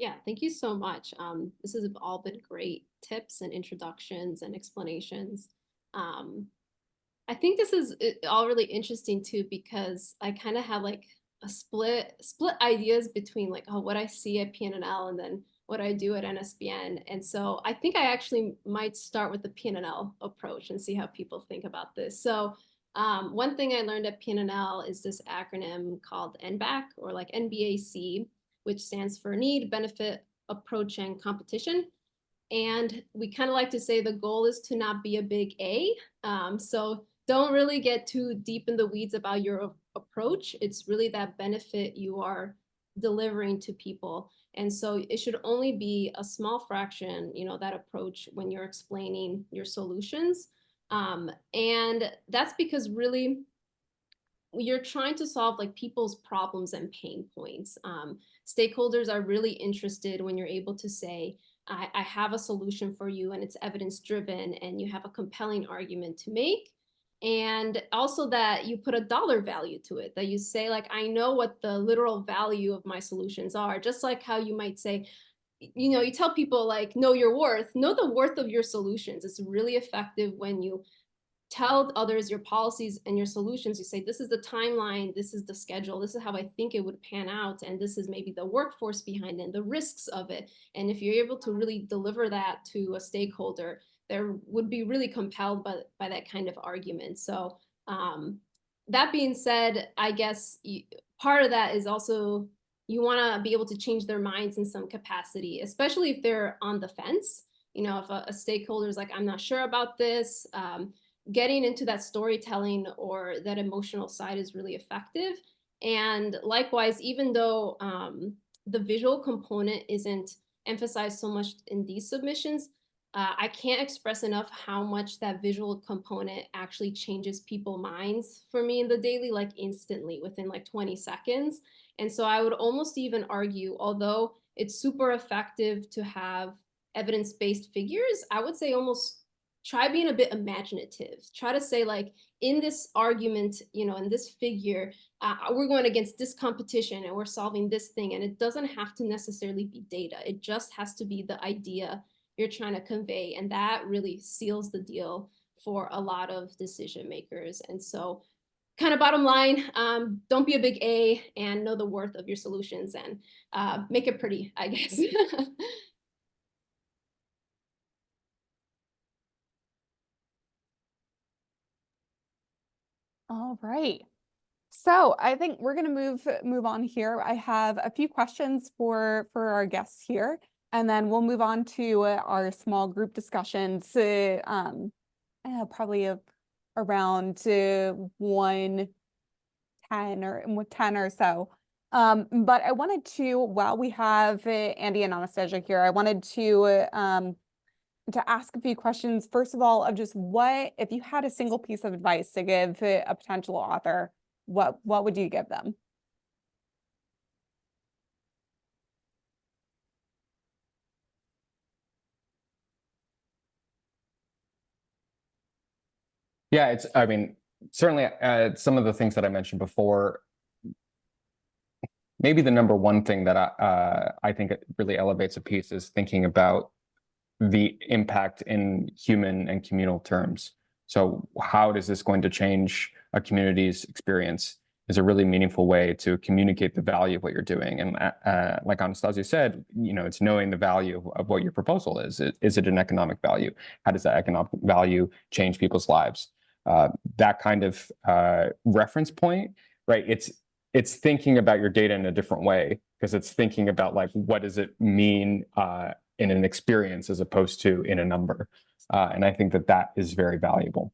Yeah, thank you so much. This has all been great tips and introductions and explanations. I think this is all really interesting too, because I kind of have like a split ideas between like, oh, what I see at PNNL and then what I do at NSBN. And so I think I actually might start with the PNNL approach and see how people think about this. So one thing I learned at PNNL is this acronym called NBAC, or like NBAC, which stands for Need, Benefit, Approach, and Competition. And we kind of like to say the goal is to not be a big A. So don't really get too deep in the weeds about your approach. It's really that benefit you are delivering to people. And so it should only be a small fraction, you know, that approach when you're explaining your solutions. And that's because really you're trying to solve like people's problems and pain points. Stakeholders are really interested when you're able to say, I have a solution for you and it's evidence driven and you have a compelling argument to make. And also that you put a dollar value to it, that you say like, I know what the literal value of my solutions are, just like how you might say, you know, you tell people like, know your worth, know the worth of your solutions. It's really effective when you tell others your policies and your solutions. You say, this is the timeline, this is the schedule, this is how I think it would pan out, and this is maybe the workforce behind it, the risks of it. And if you're able to really deliver that to a stakeholder, they would be really compelled by that kind of argument. So that being said, I guess part of that is also you want to be able to change their minds in some capacity, especially if they're on the fence. You know, if a stakeholder is like, I'm not sure about this, getting into that storytelling or that emotional side is really effective. And likewise, even though the visual component isn't emphasized so much in these submissions, I can't express enough how much that visual component actually changes people's minds for me in the daily, like instantly within like 20 seconds. And so I would almost even argue, although it's super effective to have evidence-based figures, I would say almost try being a bit imaginative. Try to say like, in this argument, you know, in this figure, we're going against this competition and we're solving this thing. And it doesn't have to necessarily be data. It just has to be the idea you're trying to convey. And that really seals the deal for a lot of decision makers. And so kind of bottom line, don't be a big A and know the worth of your solutions and make it pretty, I guess. All right. So I think we're going to move on here. I have a few questions for our guests here, and then we'll move on to our small group discussions. Probably around 1:10 or 10 or so. But I wanted to, while we have Andy and Anastasia here, I wanted to ask a few questions. First of all, of just what, if you had a single piece of advice to give a potential author, what would you give them? Yeah, I mean, certainly some of the things that I mentioned before, maybe the number one thing that I think it really elevates a piece is thinking about the impact in human and communal terms. So how is this going to change a community's experience is a really meaningful way to communicate the value of what you're doing. And like Anastasia said, you know, it's knowing the value of what your proposal is. Is it an economic value? How does that economic value change people's lives? That kind of reference point, right? It's thinking about your data in a different way, because it's thinking about like, what does it mean in an experience as opposed to in a number. And I think that is very valuable.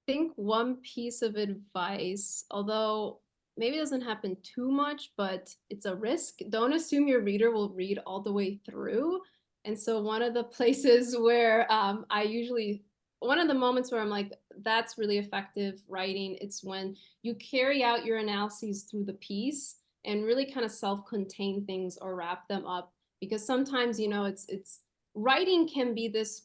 I think one piece of advice, although maybe it doesn't happen too much, but it's a risk. Don't assume your reader will read all the way through. And so one of the places where one of the moments where I'm like, that's really effective writing, it's when you carry out your analyses through the piece and really kind of self-contain things or wrap them up. Because sometimes, you know, it's writing can be this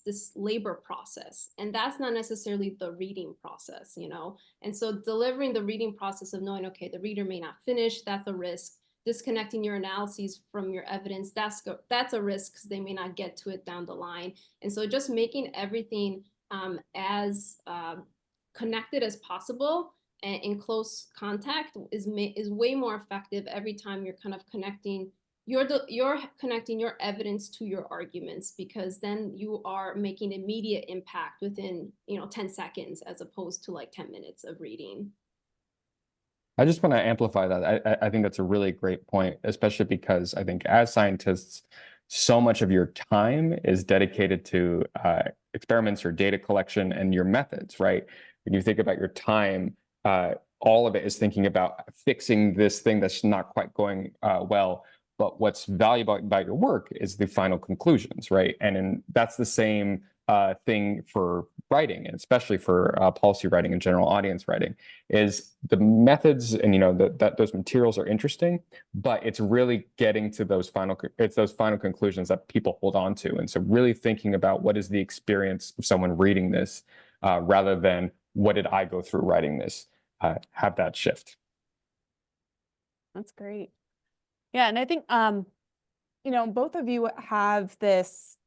this labor process, and that's not necessarily the reading process, you know. And so delivering the reading process of knowing, okay, the reader may not finish, that's a risk. Disconnecting your analyses from your evidence, that's a risk because they may not get to it down the line. And so just making everything as connected as possible and in close contact is way more effective every time you're kind of connecting you're connecting your evidence to your arguments, because then you are making immediate impact within 10 seconds as opposed to like 10 minutes of reading. I just want to amplify that. I think that's a really great point, especially because I think as scientists, so much of your time is dedicated to experiments or data collection and your methods, right? When you think about your time, all of it is thinking about fixing this thing that's not quite going well. But what's valuable about your work is the final conclusions, right? And that's the same thing for writing, and especially for policy writing and general audience writing, is the methods and that those materials are interesting, but it's really getting to those final conclusions that people hold on to. And so really thinking about what is the experience of someone reading this rather than what did I go through writing this, have that shift. That's great. Yeah, and I think both of you have this.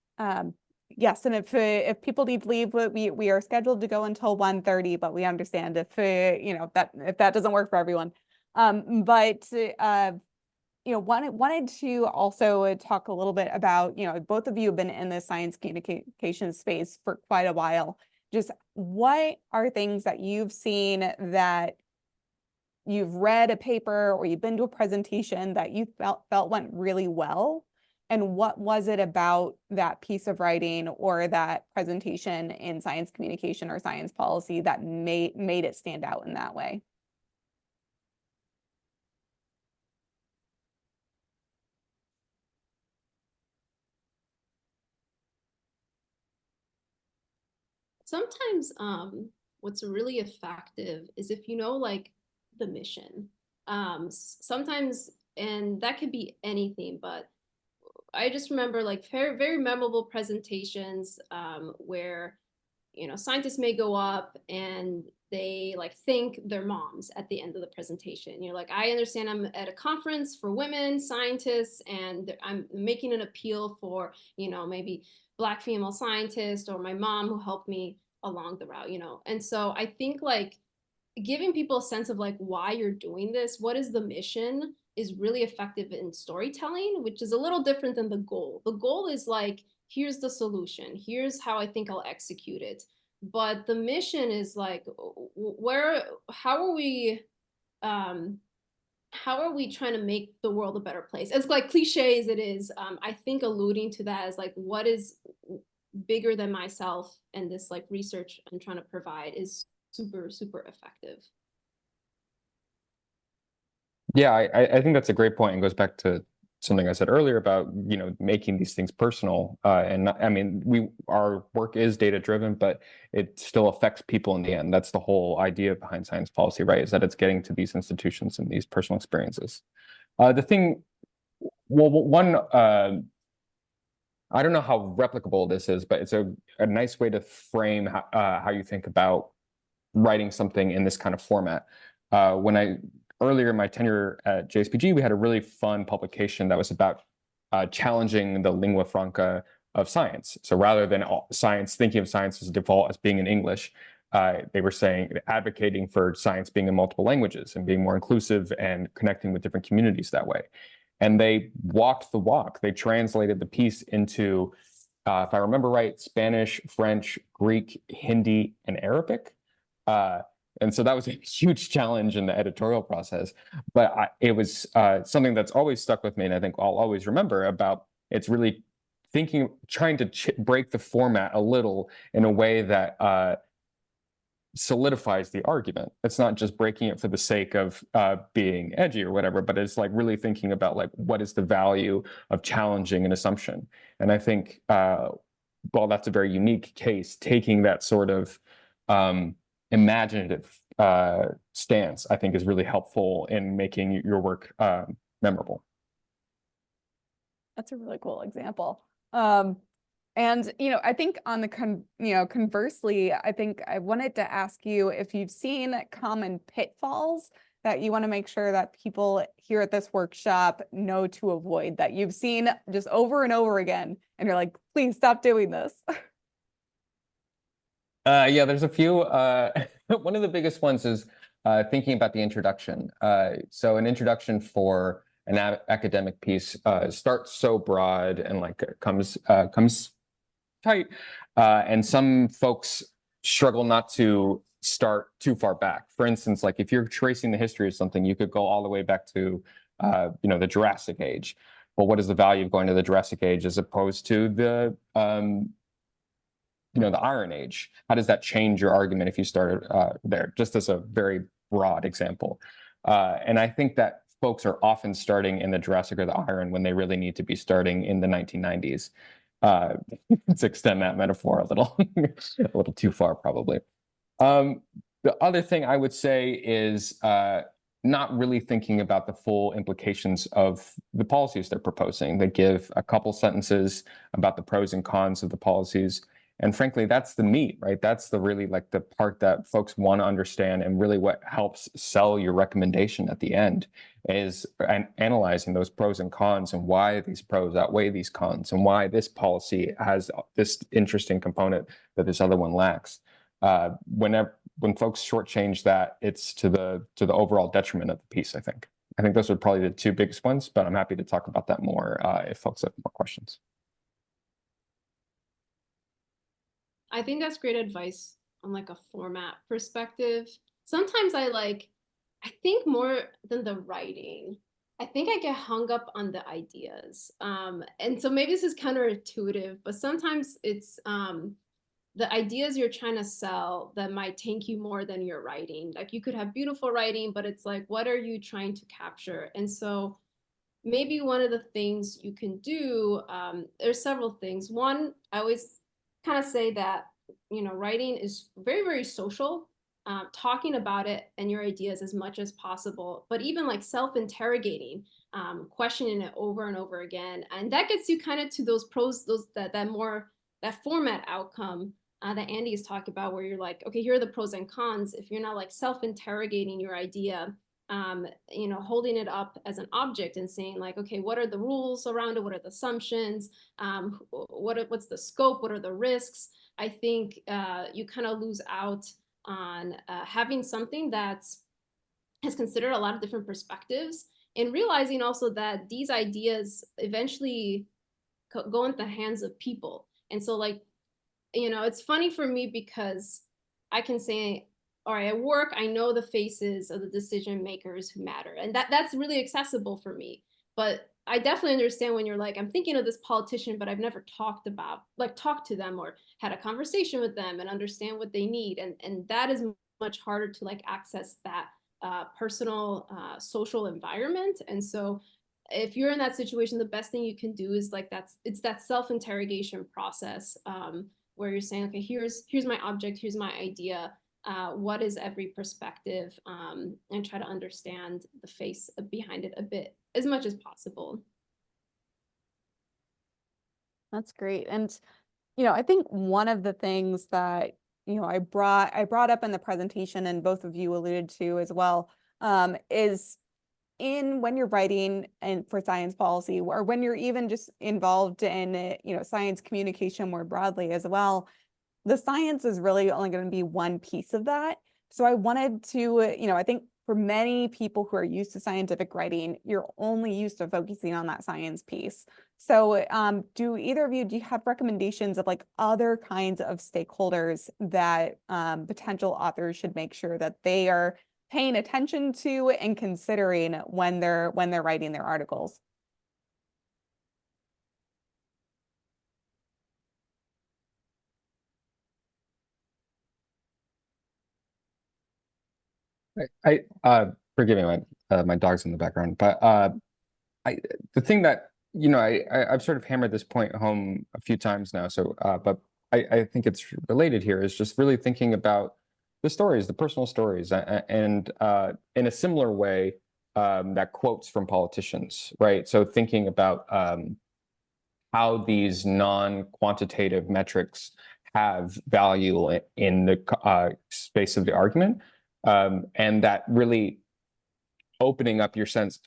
Yes, and if people need to leave, we are scheduled to go until 1:30, but we understand if if that doesn't work for everyone. But wanted to also talk a little bit about both of you have been in the science communication space for quite a while. Just what are things that you've seen that you've read a paper or you've been to a presentation that you felt went really well? And what was it about that piece of writing or that presentation in science communication or science policy that made it stand out in that way? Sometimes what's really effective is if like the mission. Sometimes, and that could be anything, but I just remember like very, very memorable presentations where scientists may go up and they like thank their moms at the end of the presentation. Like, I understand I'm at a conference for women scientists and I'm making an appeal for maybe Black female scientist or my mom who helped me along the route. And so I think like giving people a sense of like why you're doing this, what is the mission, is really effective in storytelling, which is a little different than the goal. The goal is like, here's the solution, here's how I think I'll execute it. But the mission is like, how are we trying to make the world a better place? As like cliche as it is, I think alluding to that as like, what is bigger than myself, and this like research I'm trying to provide is super, super effective. Yeah, I think that's a great point, and goes back to something I said earlier about making these things personal. And not, I mean, our work is data driven, but it still affects people in the end. That's the whole idea behind science policy, right? Is that it's getting to these institutions and these personal experiences. The thing, well, one, I don't know how replicable this is, but it's a nice way to frame how you think about writing something in this kind of format. Earlier in my tenure at JSPG, we had a really fun publication that was about challenging the lingua franca of science. So rather than thinking of science as a default as being in English, they were advocating for science being in multiple languages and being more inclusive and connecting with different communities that way. And they walked the walk. They translated the piece into, if I remember right, Spanish, French, Greek, Hindi, and Arabic. And so that was a huge challenge in the editorial process, but it was something that's always stuck with me, and I think I'll always remember about. It's really trying to break the format a little in a way that solidifies the argument. It's not just breaking it for the sake of being edgy or whatever, but it's like really thinking about like what is the value of challenging an assumption. And I think, well, that's a very unique case, taking that sort of imaginative stance, I think, is really helpful in making your work memorable. That's a really cool example. And, I think on the conversely, I think I wanted to ask you if you've seen common pitfalls that you want to make sure that people here at this workshop know to avoid, that you've seen just over and over again, and you're like, please stop doing this. Yeah, there's a few. One of the biggest ones is thinking about the introduction. So an introduction for an academic piece starts so broad and like comes tight, and some folks struggle not to start too far back. For instance, like if you're tracing the history of something, you could go all the way back to the Jurassic Age. Well, what is the value of going to the Jurassic Age as opposed to the the Iron Age? How does that change your argument if you started there? Just as a very broad example. And I think that folks are often starting in the Jurassic or the Iron when they really need to be starting in the 1990s. To extend that metaphor a little, a little too far, probably. The other thing I would say is not really thinking about the full implications of the policies they're proposing. They give a couple sentences about the pros and cons of the policies. And frankly, that's the meat, right? That's the really like the part that folks want to understand, and really what helps sell your recommendation at the end is analyzing those pros and cons and why these pros outweigh these cons and why this policy has this interesting component that this other one lacks. When folks shortchange that, it's to the overall detriment of the piece, I think. I think those are probably the two biggest ones, but I'm happy to talk about that more if folks have more questions. I think that's great advice on like a format perspective. Sometimes I think more than the writing, I think I get hung up on the ideas. And so maybe this is counterintuitive, but sometimes it's the ideas you're trying to sell that might take you more than your writing. Like you could have beautiful writing, but it's like, what are you trying to capture? And so maybe one of the things you can do, there's several things. One, I always kind of say that, writing is very, very social, talking about it and your ideas as much as possible, but even like self-interrogating, questioning it over and over again. And that gets you kind of to those pros, that format outcome that Andy is talking about, where you're like, okay, here are the pros and cons. If you're not like self-interrogating your idea, holding it up as an object and saying like, okay, what are the rules around it? What are the assumptions? What's the scope? What are the risks? I think you kind of lose out on having something that's has considered a lot of different perspectives, and realizing also that these ideas eventually go into the hands of people. And so like, it's funny for me because I can say, all right, at work, I know the faces of the decision makers who matter. And that's really accessible for me. But I definitely understand when you're like, I'm thinking of this politician, but I've never talked to them or had a conversation with them and understand what they need. And that is much harder to like access that personal social environment. And so if you're in that situation, the best thing you can do is like it's that self-interrogation process, where you're saying, okay, here's my object, here's my idea. What is every perspective, and try to understand the face behind it a bit as much as possible. That's great. And, I think one of the things that, I brought up in the presentation, and both of you alluded to as well, is when you're writing and for science policy, or when you're even just involved in, science communication more broadly as well, the science is really only going to be one piece of that. So I wanted to, I think for many people who are used to scientific writing, you're only used to focusing on that science piece. So do you have recommendations of like other kinds of stakeholders that potential authors should make sure that they are paying attention to and considering when they're writing their articles? Forgive me, my dog's in the background, but the thing that I've sort of hammered this point home a few times now. So, but I think it's related here is just really thinking about the stories, the personal stories, and in a similar way that quotes from politicians, right? So thinking about how these non-quantitative metrics have value in the space of the argument, and that really opening up your sense,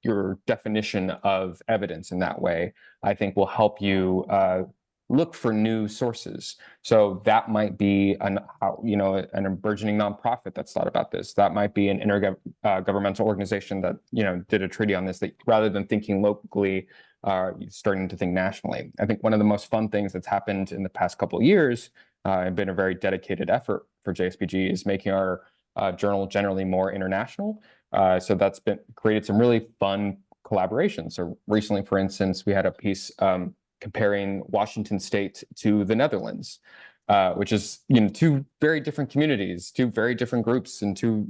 your definition of evidence in that way, I think will help you look for new sources. So that might be an burgeoning nonprofit that's thought about this. That might be an intergovernmental organization that did a treaty on this. That rather than thinking locally, starting to think nationally. I think one of the most fun things that's happened in the past couple of years, and been a very dedicated effort for JSPG, is making our journal generally more international. So that's created some really fun collaboration. So recently, for instance, we had a piece comparing Washington State to the Netherlands, which is two very different communities, two very different groups, and two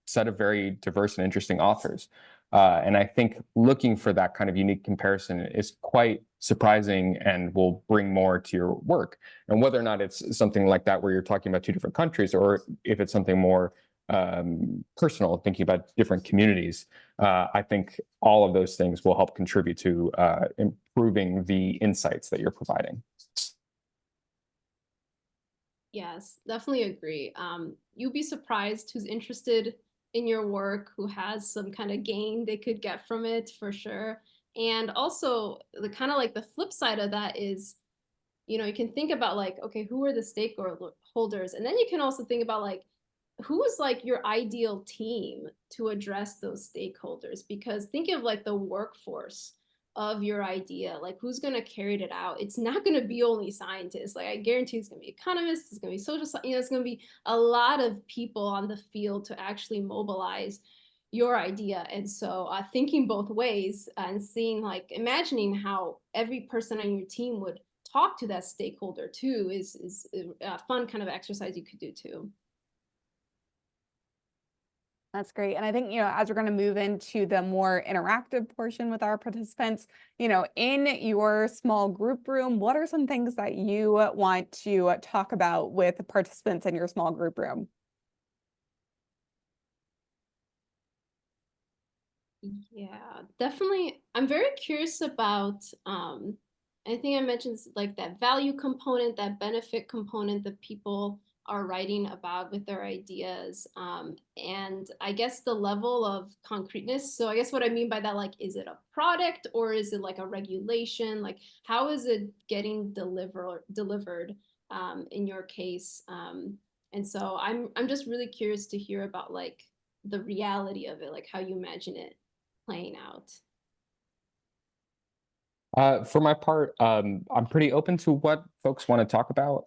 set of very diverse and interesting authors. And I think looking for that kind of unique comparison is quite surprising and will bring more to your work. And whether or not it's something like that where you're talking about two different countries, or if it's something more personal, thinking about different communities, I think all of those things will help contribute to improving the insights that you're providing. Yes, definitely agree. You'd be surprised who's interested in your work, who has some kind of gain they could get from it, for sure. And also the kind of like the flip side of that is, you can think about like, okay, who are the stakeholders? And then you can also think about like, who is like your ideal team to address those stakeholders? Because think of like the workforce of your idea, like who's going to carry it out. It's not going to be only scientists. Like I guarantee it's going to be economists, it's going to be social science, it's going to be a lot of people on the field to actually mobilize your idea. And so thinking both ways and seeing, like, imagining how every person on your team would talk to that stakeholder too is a fun kind of exercise you could do too. That's great. And I think, as we're going to move into the more interactive portion with our participants, in your small group room, what are some things that you want to talk about with the participants in your small group room? Yeah, definitely. I'm very curious about, I think I mentioned like that value component, that benefit component that people are writing about with their ideas. And I guess the level of concreteness. So I guess what I mean by that, like, is it a product or is it like a regulation? Like, how is it getting delivered in your case? And so I'm just really curious to hear about like the reality of it, like how you imagine it playing out. For my part, I'm pretty open to what folks want to talk about.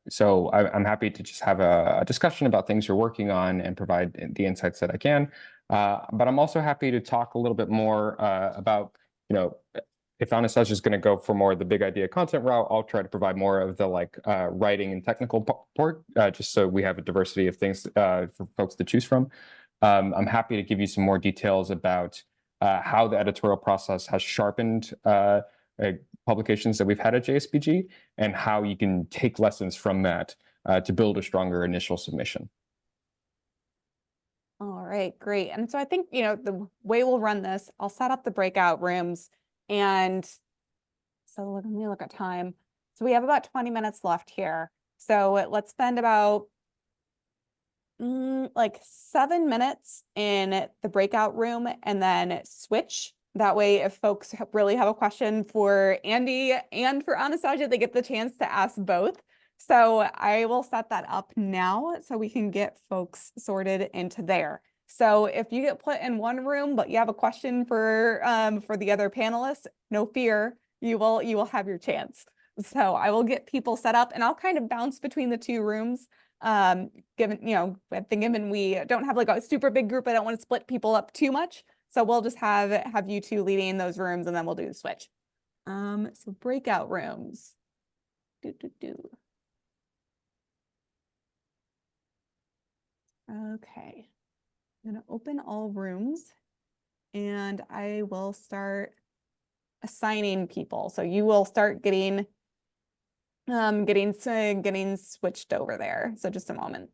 So I'm happy to just have a discussion about things you're working on and provide the insights that I can. But I'm also happy to talk a little bit more about, if Anastasia is going to go for more of the big idea content route, I'll try to provide more of the writing and technical part, just so we have a diversity of things for folks to choose from. I'm happy to give you some more details about how the editorial process has sharpened publications that we've had at JSPG, and how you can take lessons from that to build a stronger initial submission. All right, great. And so I think, the way we'll run this, I'll set up the breakout rooms. And so let me look at time. So we have about 20 minutes left here. So let's spend about like 7 minutes in the breakout room and then switch. That way, if folks really have a question for Andy and for Anastasia, they get the chance to ask both. So I will set that up now so we can get folks sorted into there. So if you get put in one room, but you have a question for the other panelists, no fear, you will have your chance. So I will get people set up and I'll kind of bounce between the two rooms. Given we don't have like a super big group, I don't want to split people up too much. So we'll just have you two leading those rooms and then we'll do the switch. So breakout rooms. Okay. I'm gonna open all rooms and I will start assigning people. So you will start getting switched over there. So just a moment.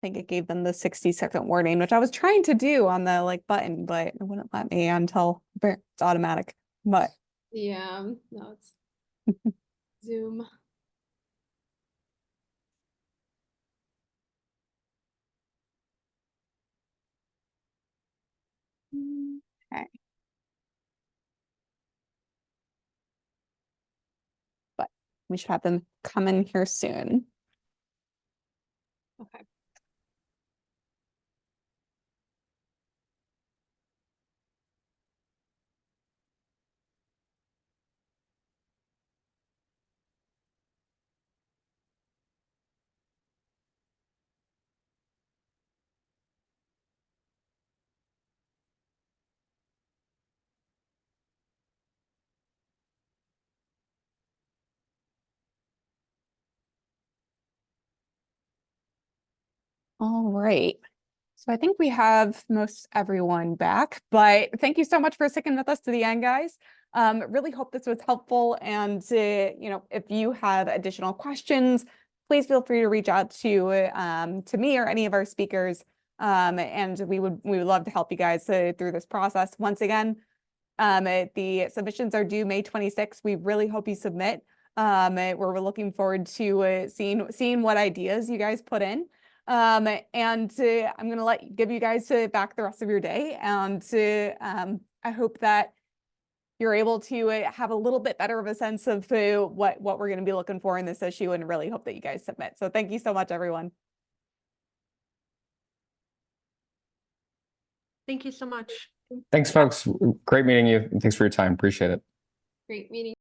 think it gave them the 60-second warning, which I was trying to do on the like button, but it wouldn't let me until it's automatic. But Yeah, no, it's Zoom. okay. But we should have them come in here soon. Okay. All right. So I think we have most everyone back, but thank you so much for sticking with us to the end, guys. Really hope this was helpful. And, if you have additional questions, please feel free to reach out to me or any of our speakers. And we would love to help you guys through this process. Once again, the submissions are due May 26th. We really hope you submit. We're looking forward to seeing what ideas you guys put in. And I'm gonna give you guys back the rest of your day, and I hope that you're able to have a little bit better of a sense of what we're going to be looking for in this issue, and really hope that you guys submit. So thank you so much, everyone. Thank you so much. Thanks, folks. Great meeting you. And thanks for your time. Appreciate it. Great meeting.